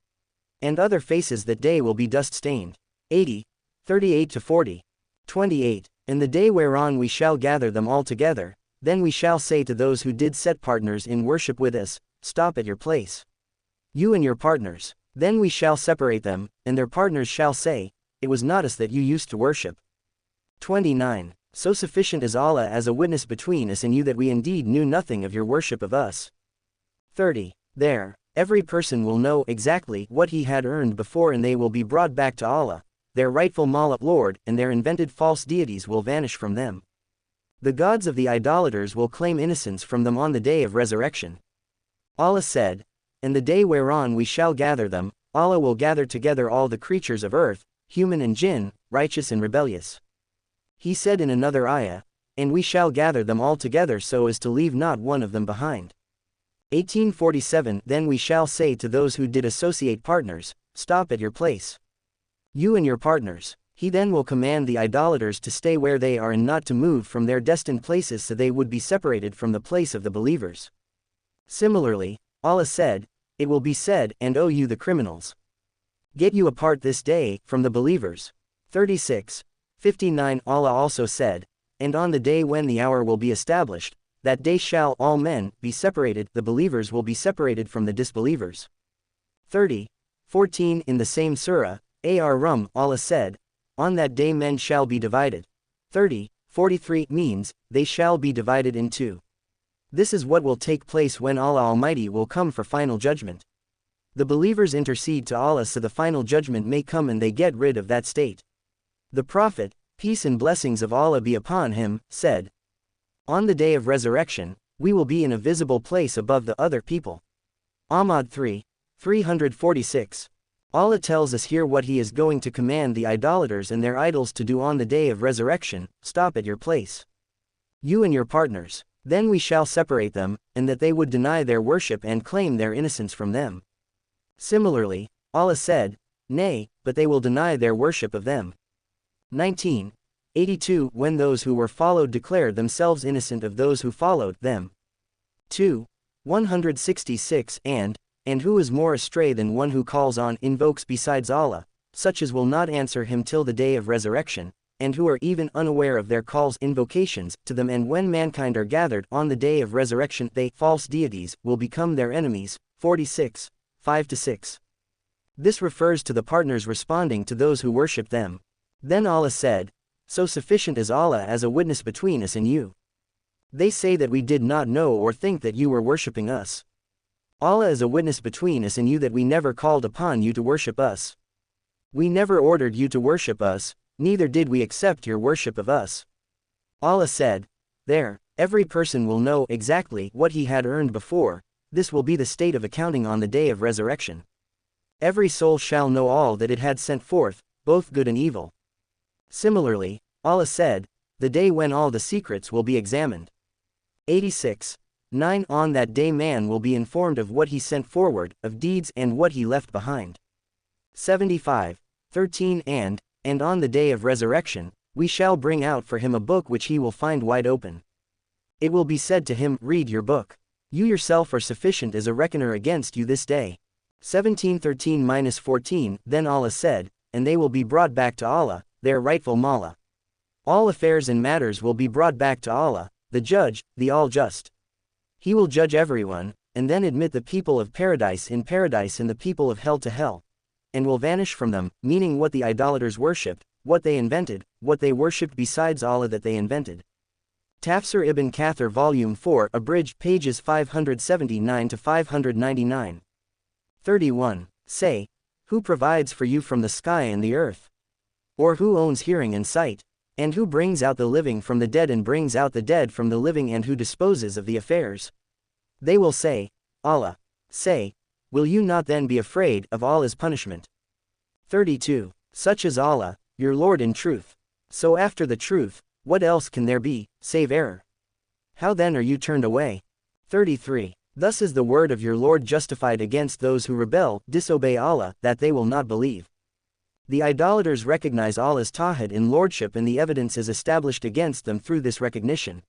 And other faces that day will be dust-stained. 80:38-40. 28. In the day whereon we shall gather them all together, then we shall say to those who did set partners in worship with us, stop at your place. You and your partners. Then we shall separate them, and their partners shall say, it was not us that you used to worship. 29. So sufficient is Allah as a witness between us and you that we indeed knew nothing of your worship of us. 30. There, every person will know exactly what he had earned before and they will be brought back to Allah, their rightful Mawla Lord, and their invented false deities will vanish from them. The gods of the idolaters will claim innocence from them on the day of resurrection. Allah said, and the day whereon we shall gather them, Allah will gather together all the creatures of earth, human and jinn, righteous and rebellious. He said in another ayah, and we shall gather them all together so as to leave not one of them behind. 18:47 Then we shall say to those who did associate partners, stop at your place. You and your partners. He then will command the idolaters to stay where they are and not to move from their destined places so they would be separated from the place of the believers. Similarly, Allah said, it will be said, and O you the criminals, get you apart this day from the believers. 36:59 Allah also said, and on the day when the hour will be established, that day shall all men be separated, the believers will be separated from the disbelievers. 30:14 In the same surah, Ar-Rum, Allah said, on that day men shall be divided. 30 43 means, they shall be divided in two. This is what will take place when Allah Almighty will come for final judgment. The believers intercede to Allah so the final judgment may come and they get rid of that state. The Prophet, peace and blessings of Allah be upon him, said, on the day of resurrection, we will be in a visible place above the other people. Ahmad 3, 346. Allah tells us here what He is going to command the idolaters and their idols to do on the day of resurrection: stop at your place, you and your partners. Then we shall separate them, and that they would deny their worship and claim their innocence from them. Similarly, Allah said, nay, but they will deny their worship of them. 1982 When those who were followed declared themselves innocent of those who followed them. 2. 166 And who is more astray than one who calls on, invokes besides Allah, such as will not answer him till the day of resurrection, and who are even unaware of their calls, invocations, to them, and when mankind are gathered on the day of resurrection they, false deities, will become their enemies. 46, 5-6. This refers to the partners responding to those who worship them. Then Allah said, so sufficient is Allah as a witness between us and you. They say that we did not know or think that you were worshipping us. Allah is a witness between us and you that we never called upon you to worship us. We never ordered you to worship us, neither did we accept your worship of us. Allah said, there, every person will know exactly what he had earned before. This will be the state of accounting on the day of resurrection. Every soul shall know all that it had sent forth, both good and evil. Similarly, Allah said, the day when all the secrets will be examined. 86. 9 On that day man will be informed of what he sent forward, of deeds, and what he left behind. 75. 13 And on the day of resurrection, we shall bring out for him a book which he will find wide open. It will be said to him, read your book. You yourself are sufficient as a reckoner against you this day. 17:13-14 Then Allah said, and they will be brought back to Allah, their rightful Mawla. All affairs and matters will be brought back to Allah, the Judge, the All-Just. He will judge everyone, and then admit the people of paradise in paradise and the people of hell to hell. And will vanish from them, meaning what the idolaters worshipped, what they invented, what they worshipped besides Allah that they invented. Tafseer Ibn Kathir Volume 4 Abridged pages 579-599. 31. Say, who provides for you from the sky and the earth? Or who owns hearing and sight? And who brings out the living from the dead and brings out the dead from the living, and who disposes of the affairs? They will say, Allah. Say, will you not then be afraid of Allah's punishment? 32. Such is Allah, your Lord in truth. So after the truth, what else can there be, save error? How then are you turned away? 33. Thus is the word of your Lord justified against those who rebel, disobey Allah, that they will not believe. The idolaters recognize Allah's Tawhid in lordship, and the evidence is established against them through this recognition.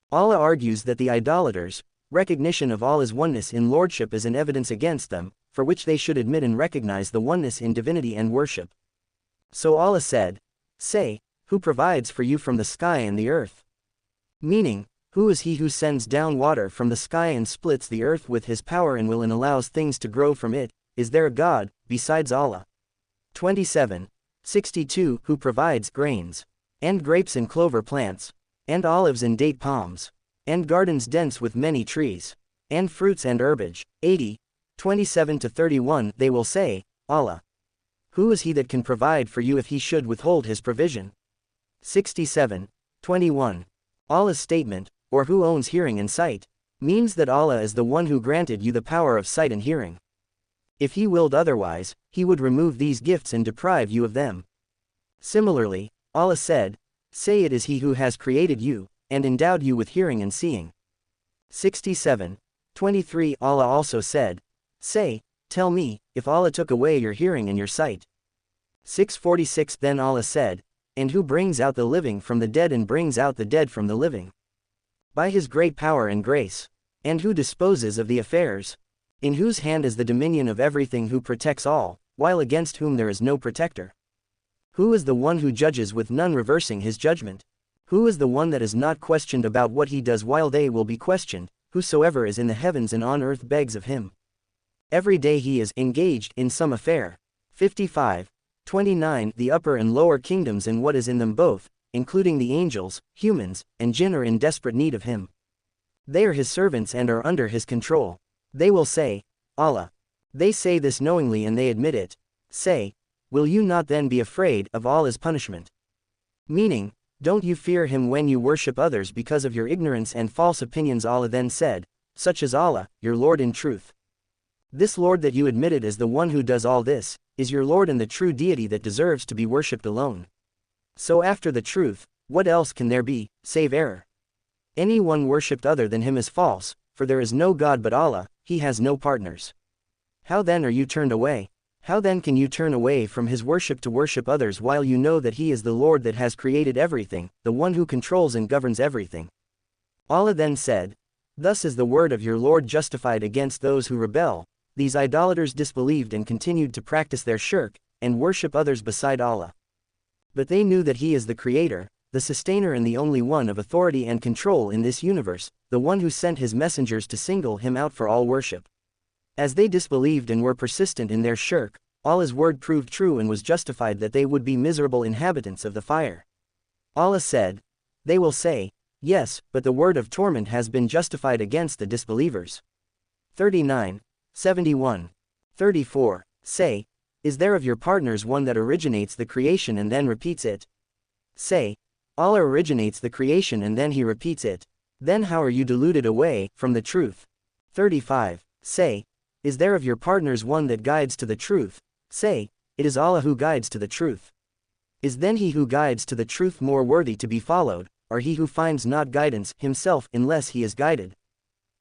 Allah argues that the idolaters' recognition of Allah's oneness in lordship is an evidence against them, for which they should admit and recognize the oneness in divinity and worship. So Allah said, say, who provides for you from the sky and the earth? Meaning, who is he who sends down water from the sky and splits the earth with his power and will and allows things to grow from it? Is there a God, besides Allah? 27. 62 Who provides grains, and grapes and clover plants, and olives and date palms, and gardens dense with many trees, and fruits and herbage. 80. 27-31 They will say, Allah. Who is he that can provide for you if he should withhold his provision? 67. 21. Allah's statement, or who owns hearing and sight, means that Allah is the one who granted you the power of sight and hearing. If he willed otherwise, he would remove these gifts and deprive you of them. Similarly, Allah said, say it is he who has created you, and endowed you with hearing and seeing. 67. 23 Allah also said, say, tell me, if Allah took away your hearing and your sight. 646 Then Allah said, and who brings out the living from the dead and brings out the dead from the living? By his great power and grace. And who disposes of the affairs? In whose hand is the dominion of everything, who protects all, while against whom there is no protector? Who is the one who judges with none reversing his judgment? Who is the one that is not questioned about what he does while they will be questioned? Whosoever is in the heavens and on earth begs of him. Every day he is engaged in some affair. 55. 29 The upper and lower kingdoms and what is in them both, including the angels, humans, and jinn, are in desperate need of him. They are his servants and are under his control. They will say, Allah. They say this knowingly and they admit it. Say, will you not then be afraid of Allah's punishment? Meaning, don't you fear him when you worship others because of your ignorance and false opinions? Allah then said, such as Allah, your Lord in truth. This Lord that you admitted as the one who does all this, is your Lord and the true deity that deserves to be worshipped alone. So after the truth, what else can there be, save error? Anyone worshipped other than him is false, for there is no God but Allah, he has no partners. How then are you turned away? How then can you turn away from his worship to worship others while you know that he is the Lord that has created everything, the one who controls and governs everything? Allah then said, thus is the word of your Lord justified against those who rebel. These idolaters disbelieved and continued to practice their shirk, and worship others beside Allah. But they knew that he is the creator, the sustainer and the only one of authority and control in this universe, the one who sent his messengers to single him out for all worship. As they disbelieved and were persistent in their shirk, Allah's word proved true and was justified that they would be miserable inhabitants of the fire. Allah said, they will say, yes, but the word of torment has been justified against the disbelievers. 39, 71. 34. Say, is there of your partners one that originates the creation and then repeats it? Say, Allah originates the creation and then he repeats it. Then how are you deluded away from the truth? 35. Say, is there of your partners one that guides to the truth? Say, it is Allah who guides to the truth. Is then he who guides to the truth more worthy to be followed, or he who finds not guidance himself unless he is guided?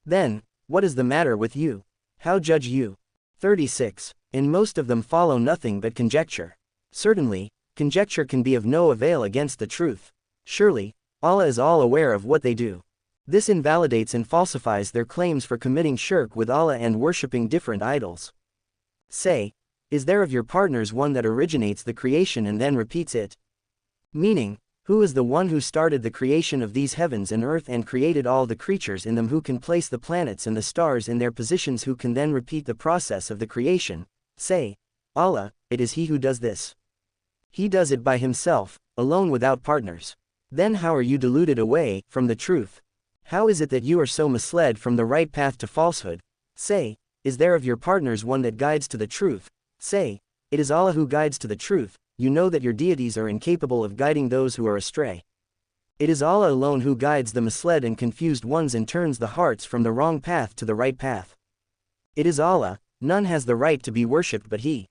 Then, what is the matter with you? How judge you? 36. And most of them follow nothing but conjecture. Certainly, conjecture can be of no avail against the truth. Surely, Allah is all aware of what they do. This invalidates and falsifies their claims for committing shirk with Allah and worshipping different idols. Say, is there of your partners one that originates the creation and then repeats it? Meaning, who is the one who started the creation of these heavens and earth and created all the creatures in them, who can place the planets and the stars in their positions, who can then repeat the process of the creation? Say, Allah, it is he who does this. He does it by himself, alone without partners. Then how are you deluded away from the truth? How is it that you are so misled from the right path to falsehood? Say, is there of your partners one that guides to the truth? Say, it is Allah who guides to the truth. You know that your deities are incapable of guiding those who are astray. It is Allah alone who guides the misled and confused ones and turns the hearts from the wrong path to the right path. It is Allah, none has the right to be worshipped but he.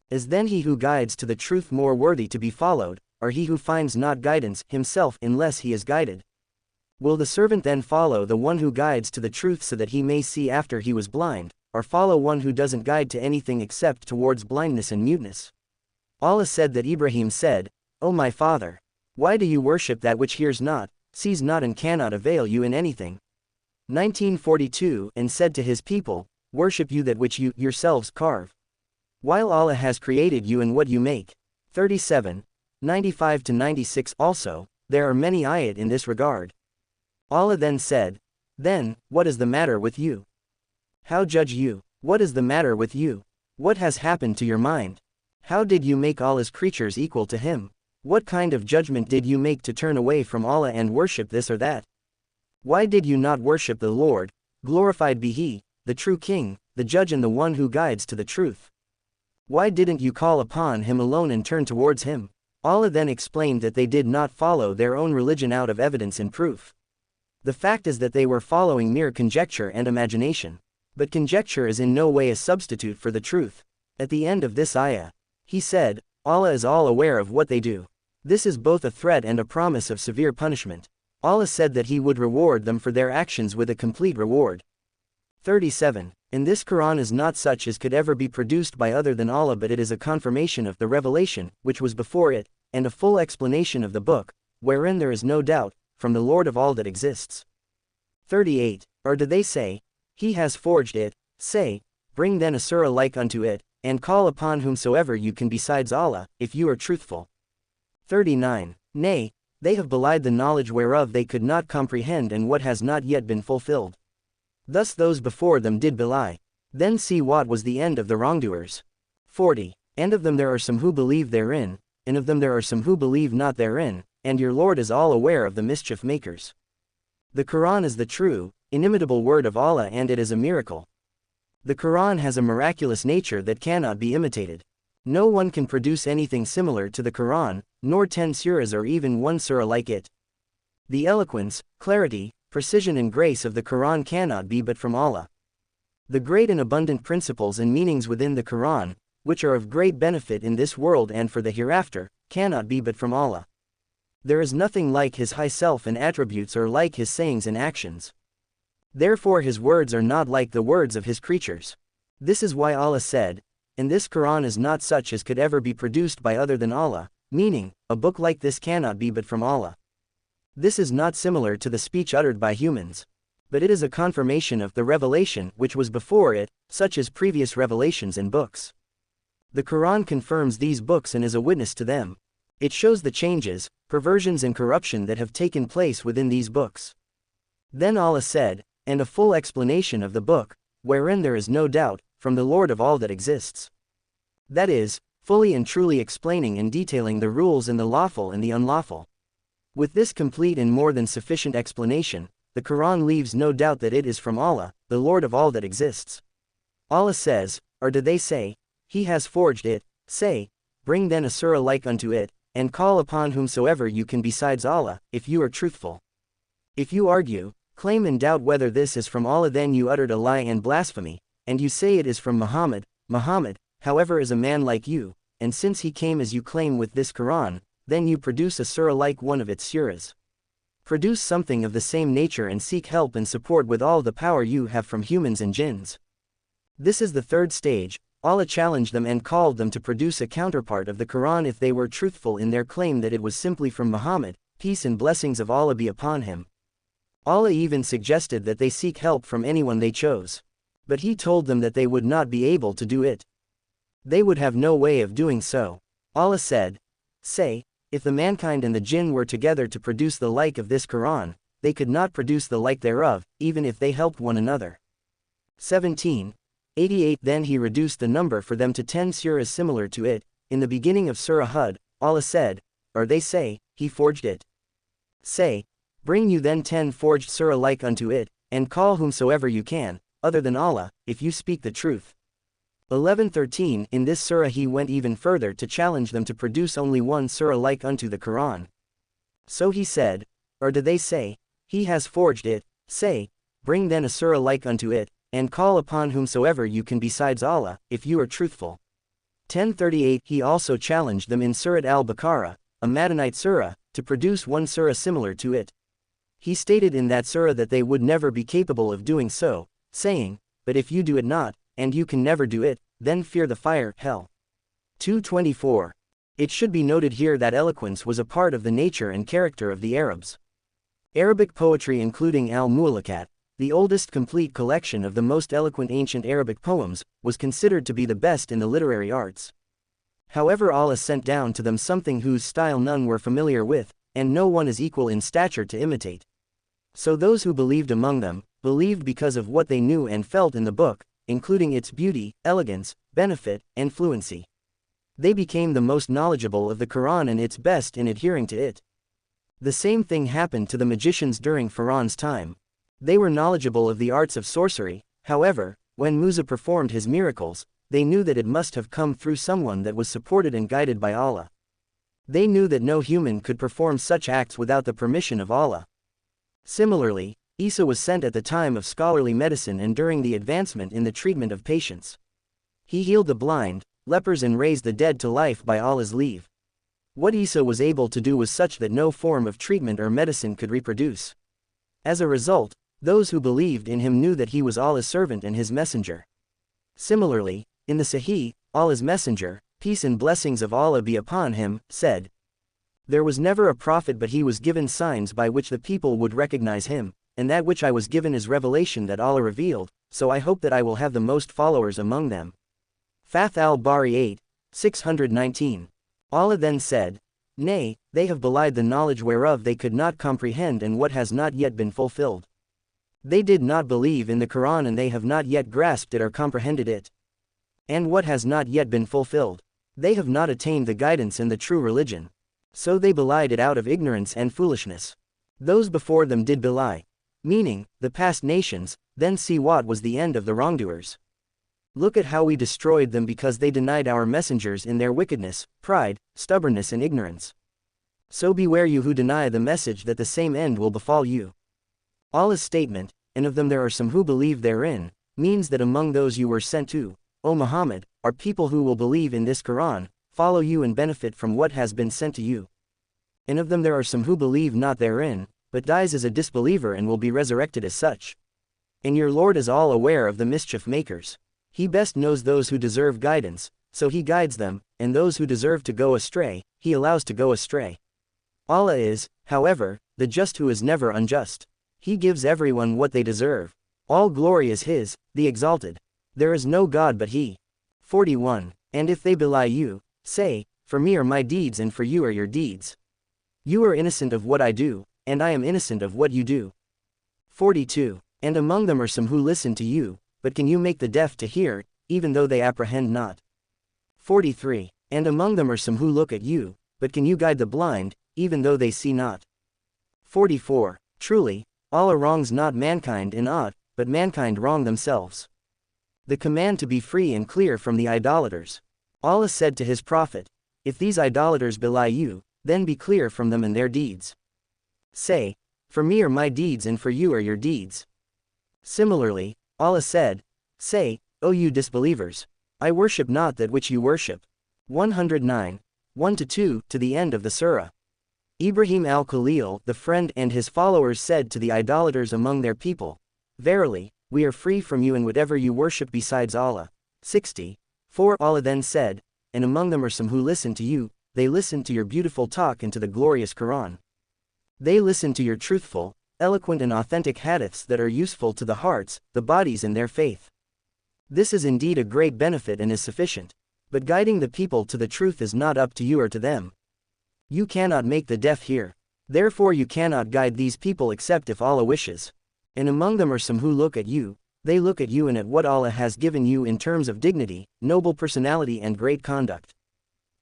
Is then he who guides to the truth more worthy to be followed, or he who finds not guidance himself unless he is guided? Will the servant then follow the one who guides to the truth so that he may see after he was blind, or follow one who doesn't guide to anything except towards blindness and muteness? Allah said that Ibrahim said, O my father, why do you worship that which hears not, sees not and cannot avail you in anything? 1942. And said to his people, worship you that which you yourselves carve, while Allah has created you and what you make. 37, 95-96. Also, there are many ayat in this regard. Allah then said, then, what is the matter with you? How judge you? What is the matter with you? What has happened to your mind? How did you make Allah's creatures equal to him? What kind of judgment did you make to turn away from Allah and worship this or that? Why did you not worship the Lord, glorified be he, the true King, the Judge and the one who guides to the truth? Why didn't you call upon him alone and turn towards him? Allah then explained that they did not follow their own religion out of evidence and proof. The fact is that they were following mere conjecture and imagination. But conjecture is in no way a substitute for the truth. At the end of this ayah, he said, Allah is all aware of what they do. This is both a threat and a promise of severe punishment. Allah said that he would reward them for their actions with a complete reward. 37. And this Quran is not such as could ever be produced by other than Allah, but it is a confirmation of the revelation, which was before it, and a full explanation of the book, wherein there is no doubt, from the Lord of all that exists. 38. Or do they say, he has forged it? Say, bring then a surah like unto it, and call upon whomsoever you can besides Allah, if you are truthful. 39. Nay, they have belied the knowledge whereof they could not comprehend and what has not yet been fulfilled. Thus those before them did belie. Then see what was the end of the wrongdoers. 40. And of them there are some who believe therein, and of them there are some who believe not therein, and your Lord is all aware of the mischief makers. The Quran is the true, inimitable word of Allah, and it is a miracle. The Quran has a miraculous nature that cannot be imitated. No one can produce anything similar to the Quran, nor 10 surahs or even one surah like it. The eloquence, clarity, precision and grace of the Quran cannot be but from Allah. The great and abundant principles and meanings within the Quran, which are of great benefit in this world and for the hereafter, cannot be but from Allah. There is nothing like His high self and attributes or like His sayings and actions. Therefore His words are not like the words of His creatures. This is why Allah said, "And this Quran is not such as could ever be produced by other than Allah," meaning, a book like this cannot be but from Allah. This is not similar to the speech uttered by humans, but it is a confirmation of the revelation which was before it, such as previous revelations and books. The Quran confirms these books and is a witness to them. It shows the changes, perversions and corruption that have taken place within these books. Then Allah said, "And a full explanation of the book, wherein there is no doubt, from the Lord of all that exists." That is, fully and truly explaining and detailing the rules and the lawful and the unlawful. With this complete and more than sufficient explanation, the Quran leaves no doubt that it is from Allah, the Lord of all that exists. Allah says, "Or do they say, He has forged it? Say, bring then a surah like unto it, and call upon whomsoever you can besides Allah, if you are truthful. If you argue, claim and doubt whether this is from Allah, then you uttered a lie and blasphemy, and you say it is from Muhammad. Muhammad, however, is a man like you, and since he came as you claim with this Quran, then you produce a surah like one of its surahs. Produce something of the same nature and seek help and support with all the power you have from humans and jinns." This is the third stage. Allah challenged them and called them to produce a counterpart of the Quran if they were truthful in their claim that it was simply from Muhammad, peace and blessings of Allah be upon him. Allah even suggested that they seek help from anyone they chose. But He told them that they would not be able to do it. They would have no way of doing so. Allah said, "Say, if the mankind and the jinn were together to produce the like of this Quran, they could not produce the like thereof, even if they helped one another." 17:88 Then He reduced the number for them to 10 surahs similar to it. In the beginning of Surah Hud, Allah said, "Or they say, He forged it. Say, bring you then 10 forged surah like unto it, and call whomsoever you can, other than Allah, if you speak the truth." 11:13 In this surah He went even further to challenge them to produce only one surah like unto the Quran. So He said, "Or do they say, He has forged it? Say, bring then a surah like unto it, and call upon whomsoever you can besides Allah, if you are truthful." 10:38 He also challenged them in Surah Al-Baqarah, a Madanite surah, to produce one surah similar to it. He stated in that surah that they would never be capable of doing so, saying, "But if you do it not, and you can never do it, then fear the fire, hell." 2:24 It should be noted here that eloquence was a part of the nature and character of the Arabs. Arabic poetry, including Al-Mu'allaqat, the oldest complete collection of the most eloquent ancient Arabic poems, was considered to be the best in the literary arts. However, Allah sent down to them something whose style none were familiar with, and no one is equal in stature to imitate. So those who believed among them, believed because of what they knew and felt in the book, including its beauty, elegance, benefit, and fluency. They became the most knowledgeable of the Quran and its best in adhering to it. The same thing happened to the magicians during Pharaoh's time. They were knowledgeable of the arts of sorcery. However, when Musa performed his miracles, they knew that it must have come through someone that was supported and guided by Allah. They knew that no human could perform such acts without the permission of Allah. Similarly, Isa was sent at the time of scholarly medicine and during the advancement in the treatment of patients. He healed the blind, lepers and raised the dead to life by Allah's leave. What Isa was able to do was such that no form of treatment or medicine could reproduce. As a result, those who believed in him knew that he was Allah's servant and his messenger. Similarly, in the Sahih, Allah's messenger, peace and blessings of Allah be upon him, said, "There was never a prophet but he was given signs by which the people would recognize him, and that which I was given is revelation that Allah revealed, so I hope that I will have the most followers among them." Fath al-Bari 8:619. Allah then said, "Nay, they have belied the knowledge whereof they could not comprehend and what has not yet been fulfilled. They did not believe in the Quran and they have not yet grasped it or comprehended it. And what has not yet been fulfilled? They have not attained the guidance and the true religion." So they belied it out of ignorance and foolishness. Those before them did belie, meaning, the past nations, then see what was the end of the wrongdoers. Look at how we destroyed them because they denied our messengers in their wickedness, pride, stubbornness and ignorance. So beware you who deny the message that the same end will befall you. Allah's statement, and of them there are some who believe therein, means that among those you were sent to, O Muhammad, are people who will believe in this Quran, follow you and benefit from what has been sent to you. And of them there are some who believe not therein, but dies as a disbeliever and will be resurrected as such. And your Lord is all aware of the mischief makers. He best knows those who deserve guidance, so he guides them, and those who deserve to go astray, he allows to go astray. Allah is, however, the just who is never unjust. He gives everyone what they deserve. All glory is His, the Exalted. There is no God but He. 41. And if they belie you, say, for me are my deeds and for you are your deeds. You are innocent of what I do, and I am innocent of what you do. 42. And among them are some who listen to you, but can you make the deaf to hear, even though they apprehend not? 43. And among them are some who look at you, but can you guide the blind, even though they see not? 44. Truly, Allah wrongs not mankind in aught, but mankind wrong themselves. The command to be free and clear from the idolaters. Allah said to His Prophet, if these idolaters belie you, then be clear from them and their deeds. Say, for me are my deeds and for you are your deeds. Similarly, Allah said, say, O you disbelievers, I worship not that which you worship. 109, 1-2 to the end of the surah. Ibrahim al-Khalil, the friend and his followers said to the idolaters among their people, verily, we are free from you and whatever you worship besides Allah. 60. 4 Allah then said, and among them are some who listen to you, they listen to your beautiful talk and to the glorious Quran. They listen to your truthful, eloquent and authentic hadiths that are useful to the hearts, the bodies and their faith. This is indeed a great benefit and is sufficient. But guiding the people to the truth is not up to you or to them. You cannot make the deaf hear. Therefore you cannot guide these people except if Allah wishes. And among them are some who look at you, they look at you and at what Allah has given you in terms of dignity, noble personality and great conduct.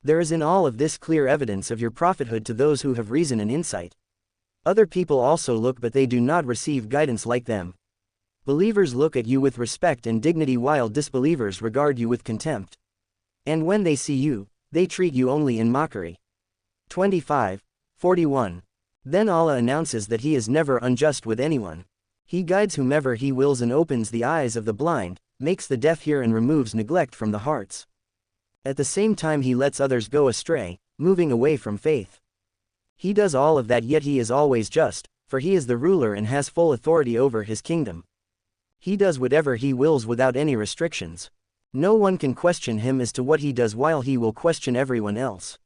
There is in all of this clear evidence of your prophethood to those who have reason and insight. Other people also look but they do not receive guidance like them. Believers look at you with respect and dignity while disbelievers regard you with contempt. And when they see you, they treat you only in mockery. 25, 41. Then Allah announces that He is never unjust with anyone. He guides whomever He wills and opens the eyes of the blind, makes the deaf hear and removes neglect from the hearts. At the same time He lets others go astray, moving away from faith. He does all of that yet He is always just, for He is the ruler and has full authority over His kingdom. He does whatever He wills without any restrictions. No one can question Him as to what He does while He will question everyone else.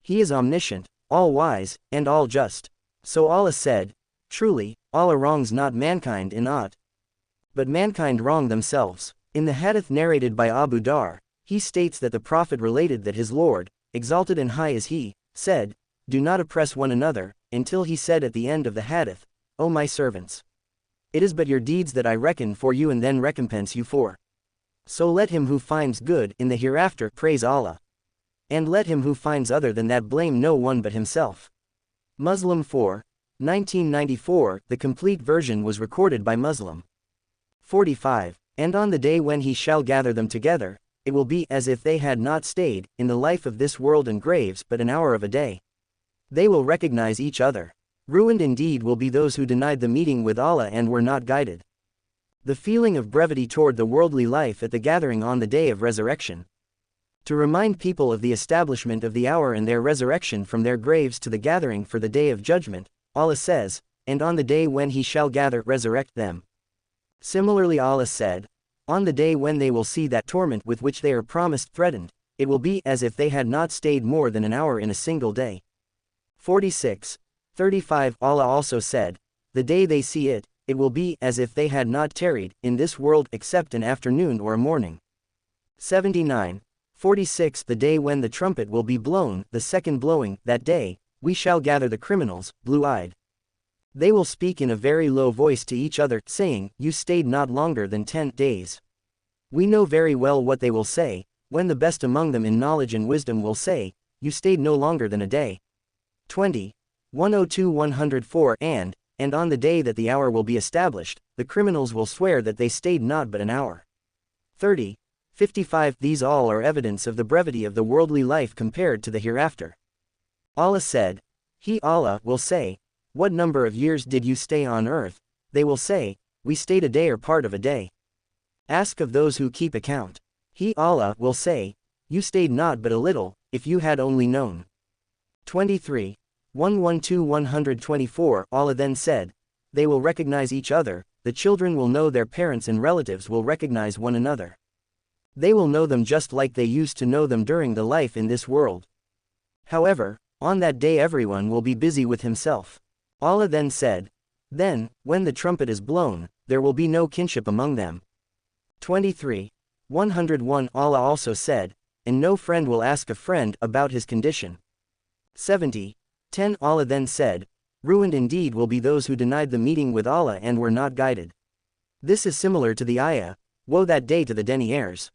He is omniscient, all-wise, and all-just. So Allah said, truly, Allah wrongs not mankind in aught, but mankind wrong themselves. In the hadith narrated by Abu Dar, he states that the Prophet related that his Lord, exalted and high is He, said, do not oppress one another, until He said at the end of the hadith, O my servants, it is but your deeds that I reckon for you and then recompense you for. So let him who finds good in the hereafter praise Allah. And let him who finds other than that blame no one but himself. Muslim 4, 1994, the complete version was recorded by Muslim. 45. And on the day when He shall gather them together, it will be as if they had not stayed in the life of this world and graves but an hour of a day. They will recognize each other. Ruined indeed will be those who denied the meeting with Allah and were not guided. The feeling of brevity toward the worldly life at the gathering on the day of resurrection. To remind people of the establishment of the hour and their resurrection from their graves to the gathering for the day of judgment, Allah says, and on the day when He shall gather resurrect them. Similarly Allah said, on the day when they will see that torment with which they are promised threatened, it will be as if they had not stayed more than an hour in a single day. 46, 35 Allah also said, the day they see it, it will be as if they had not tarried in this world except an afternoon or a morning. 79, 46 The day when the trumpet will be blown, the second blowing, that day, we shall gather the criminals, blue-eyed. They will speak in a very low voice to each other, saying, you stayed not longer than 10 days. We know very well what they will say, when the best among them in knowledge and wisdom will say, you stayed no longer than a day. 20. 102-104 And on the day that the hour will be established, the criminals will swear that they stayed not but an hour. 30. 55 These all are evidence of the brevity of the worldly life compared to the hereafter. Allah said, He Allah will say, What number of years did you stay on earth? They will say, We stayed a day or part of a day. Ask of those who keep account. He Allah will say, You stayed not but a little, if you had only known. 23. 112-124 Allah then said, They will recognize each other, the children will know their parents and relatives will recognize one another. They will know them just like they used to know them during the life in this world. However, on that day everyone will be busy with himself. Allah then said, Then, when the trumpet is blown, there will be no kinship among them. 23. 101 Allah also said, And no friend will ask a friend about his condition. 70. 10 Allah then said, Ruined indeed will be those who denied the meeting with Allah and were not guided. This is similar to the ayah, Woe that day to the deniers.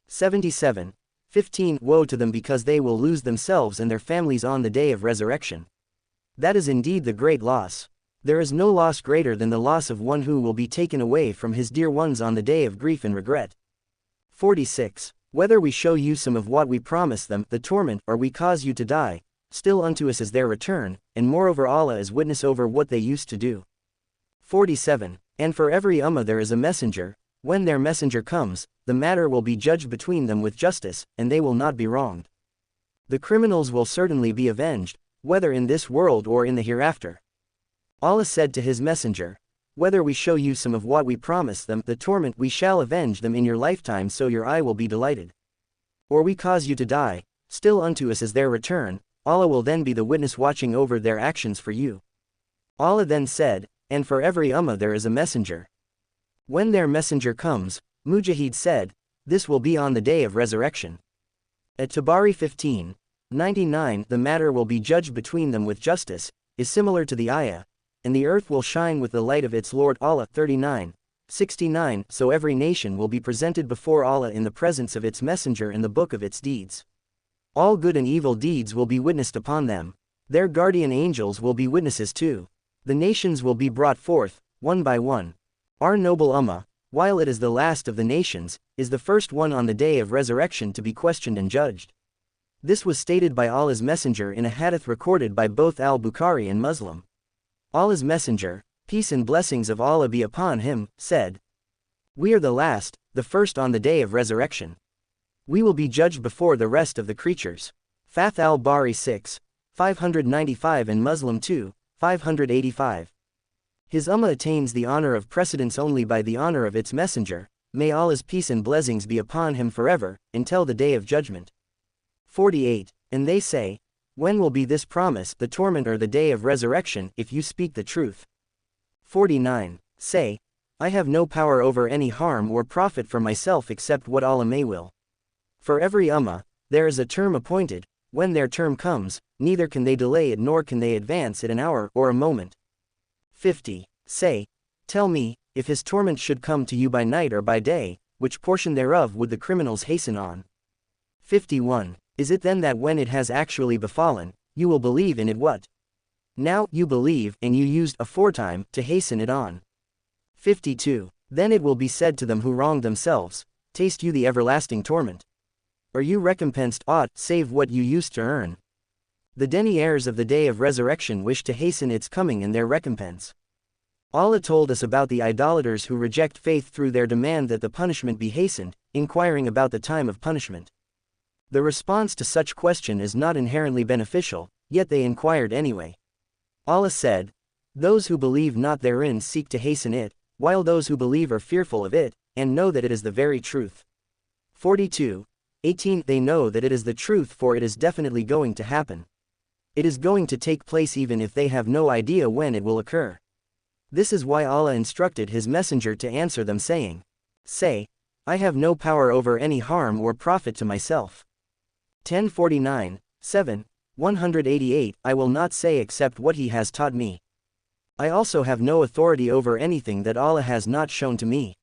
77. 15 Woe to them because they will lose themselves and their families on the day of resurrection. That is indeed the great loss. There is no loss greater than the loss of one who will be taken away from his dear ones on the day of grief and regret. 46. Whether we show you some of what we promise them, the torment, or we cause you to die, still unto us is their return, and moreover Allah is witness over what they used to do. 47. And for every ummah there is a messenger, when their messenger comes, the matter will be judged between them with justice, and they will not be wronged. The criminals will certainly be avenged, whether in this world or in the hereafter. Allah said to his messenger, Whether we show you some of what we promise them, the torment we shall avenge them in your lifetime so your eye will be delighted. Or we cause you to die, still unto us is their return, Allah will then be the witness watching over their actions for you. Allah then said, And for every ummah there is a messenger. When their messenger comes, Mujahid said, This will be on the day of resurrection. At Tabari 15. 99 The matter will be judged between them with justice, is similar to the ayah, and the earth will shine with the light of its Lord Allah 39. 69 So every nation will be presented before Allah in the presence of its messenger and the book of its deeds. All good and evil deeds will be witnessed upon them. Their guardian angels will be witnesses too. The nations will be brought forth, one by one. Our noble ummah, while it is the last of the nations, is the first one on the day of resurrection to be questioned and judged. This was stated by Allah's messenger in a hadith recorded by both Al-Bukhari and Muslim. Allah's messenger, peace and blessings of Allah be upon him, said, We are the last, the first on the day of resurrection. We will be judged before the rest of the creatures. Fath al-Bari 6. 595 and Muslim 2. 585. His ummah attains the honor of precedence only by the honor of its messenger, may Allah's peace and blessings be upon him forever, until the day of judgment. 48. And they say, When will be this promise, the torment or the day of resurrection, if you speak the truth? 49. Say, I have no power over any harm or profit for myself except what Allah may will. For every ummah, there is a term appointed, when their term comes, neither can they delay it nor can they advance it an hour or a moment. 50. Say, Tell me, if his torment should come to you by night or by day, which portion thereof would the criminals hasten on? 51. Is it then that when it has actually befallen, you will believe in it what? Now you believe and you used aforetime to hasten it on. 52. Then it will be said to them who wronged themselves, Taste you the everlasting torment. Are you recompensed aught save what you used to earn? The deniers of the day of resurrection wish to hasten its coming and their recompense. Allah told us about the idolaters who reject faith through their demand that the punishment be hastened, inquiring about the time of punishment. The response to such question is not inherently beneficial, yet they inquired anyway. Allah said, Those who believe not therein seek to hasten it, while those who believe are fearful of it, and know that it is the very truth. 42. 18 They know that it is the truth, for it is definitely going to happen. It is going to take place even if they have no idea when it will occur. This is why Allah instructed his messenger to answer them saying, Say, I have no power over any harm or profit to myself. 1049, 7, 188 I will not say except what he has taught me. I also have no authority over anything that Allah has not shown to me.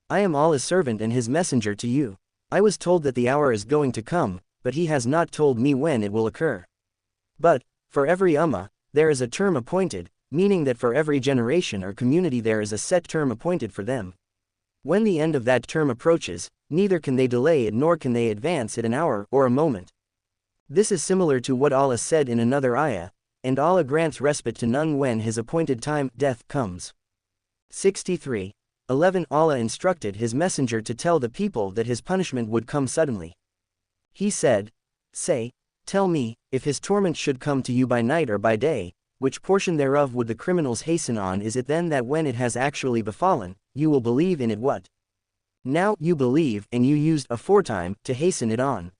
I am Allah's servant and his messenger to you. I was told that the hour is going to come, but he has not told me when it will occur. But, For every ummah, there is a term appointed, meaning that for every generation or community there is a set term appointed for them. When the end of that term approaches, neither can they delay it nor can they advance it an hour or a moment. This is similar to what Allah said in another ayah, and Allah grants respite to none when His appointed time, death, comes. 63. 11. Allah instructed His Messenger to tell the people that His punishment would come suddenly. He said, "Say, tell me, if His torment should come to you by night or by day, which portion thereof would the criminals hasten on? Is it then that when it has actually befallen, you will believe in it? What? Now you believe and you used aforetime to hasten it on.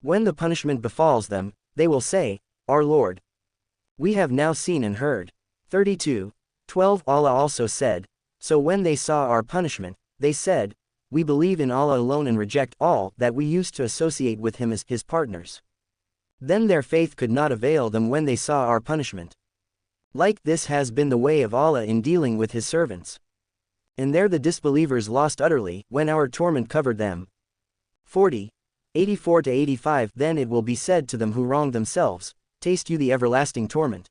When the punishment befalls them, they will say, Our Lord, we have now seen and heard." 32. 12. Allah also said, "So when they saw our punishment, they said, We believe in Allah alone and reject all that we used to associate with Him as His partners. Then their faith could not avail them when they saw our punishment. Like this has been the way of Allah in dealing with His servants. And there the disbelievers lost utterly when our torment covered them." 40. 84-85. Then it will be said to them who wronged themselves, Taste you the everlasting torment.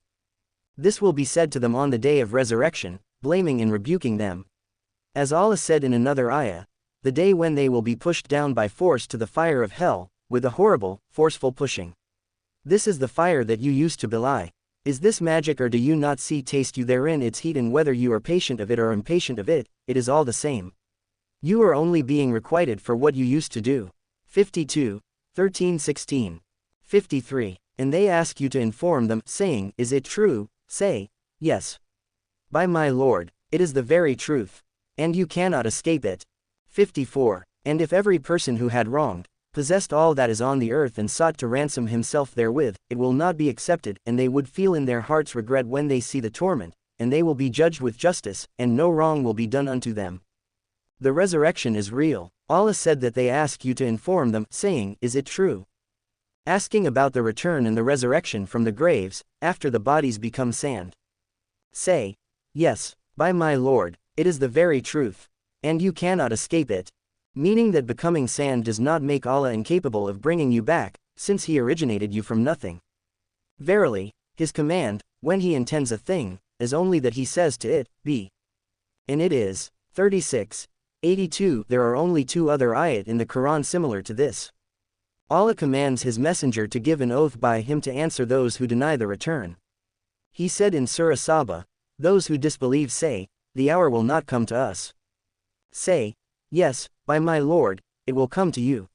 This will be said to them on the day of resurrection, blaming and rebuking them. As Allah said in another ayah, the day when they will be pushed down by force to the fire of hell, with a horrible, forceful pushing. This is the fire that you used to belie. Is this magic, or do you not see? Taste you therein its heat, and whether you are patient of it or impatient of it, it is all the same. You are only being requited for what you used to do. 52. 13-16. 53. And they ask you to inform them, saying, Is it true? Say, Yes. By my Lord, it is the very truth, and you cannot escape it. 54. And if every person who had wronged, possessed all that is on the earth and sought to ransom himself therewith, it will not be accepted, and they would feel in their hearts regret when they see the torment, and they will be judged with justice, and no wrong will be done unto them. The resurrection is real. Allah said that they ask you to inform them, saying, Is it true? Asking about the return and the resurrection from the graves, after the bodies become sand. Say, Yes, by my Lord, it is the very truth, and you cannot escape it. Meaning that becoming sand does not make Allah incapable of bringing you back, since He originated you from nothing. Verily, His command, when He intends a thing, is only that He says to it, Be. And it is. 36. 82. There are only two other ayat in the Quran similar to this. Allah commands His Messenger to give an oath by Him to answer those who deny the return. He said in Surah Saba, Those who disbelieve say, The hour will not come to us. Say, Yes, by my Lord, it will come to you.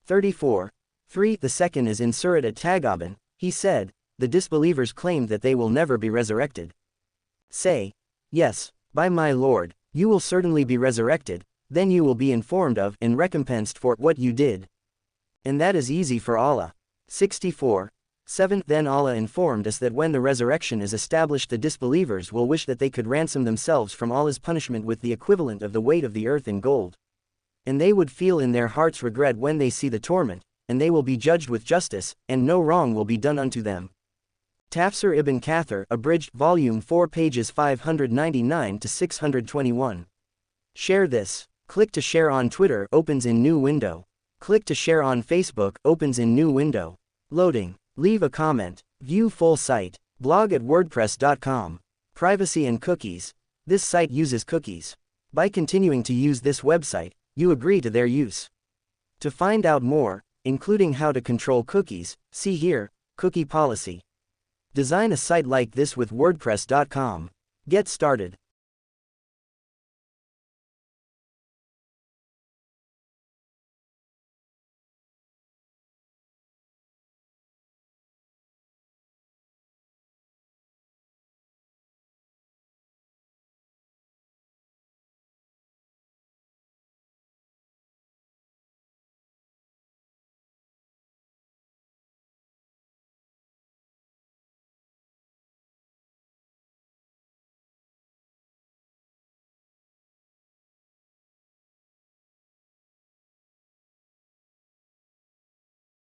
34. 3. The second is in Surah At-Taghabun. He said, The disbelievers claimed that they will never be resurrected. Say, Yes, by my Lord, you will certainly be resurrected, then you will be informed of and recompensed for what you did. And that is easy for Allah. 64. 7. Then Allah informed us that when the resurrection is established, the disbelievers will wish that they could ransom themselves from Allah's punishment with the equivalent of the weight of the earth in gold. And they would feel in their hearts regret when they see the torment, and they will be judged with justice, and no wrong will be done unto them. Tafseer Ibn Kathir, abridged, Volume 4, pages 599-621. Share this. Click to share on Twitter, opens in new window. Click to share on Facebook, opens in new window. Loading. Leave a comment. View full site. Blog at wordpress.com. Privacy and cookies. This site uses cookies. By continuing to use this website, you agree to their use. To find out more, including how to control cookies, see here, Cookie Policy. Design a site like this with WordPress.com. Get started.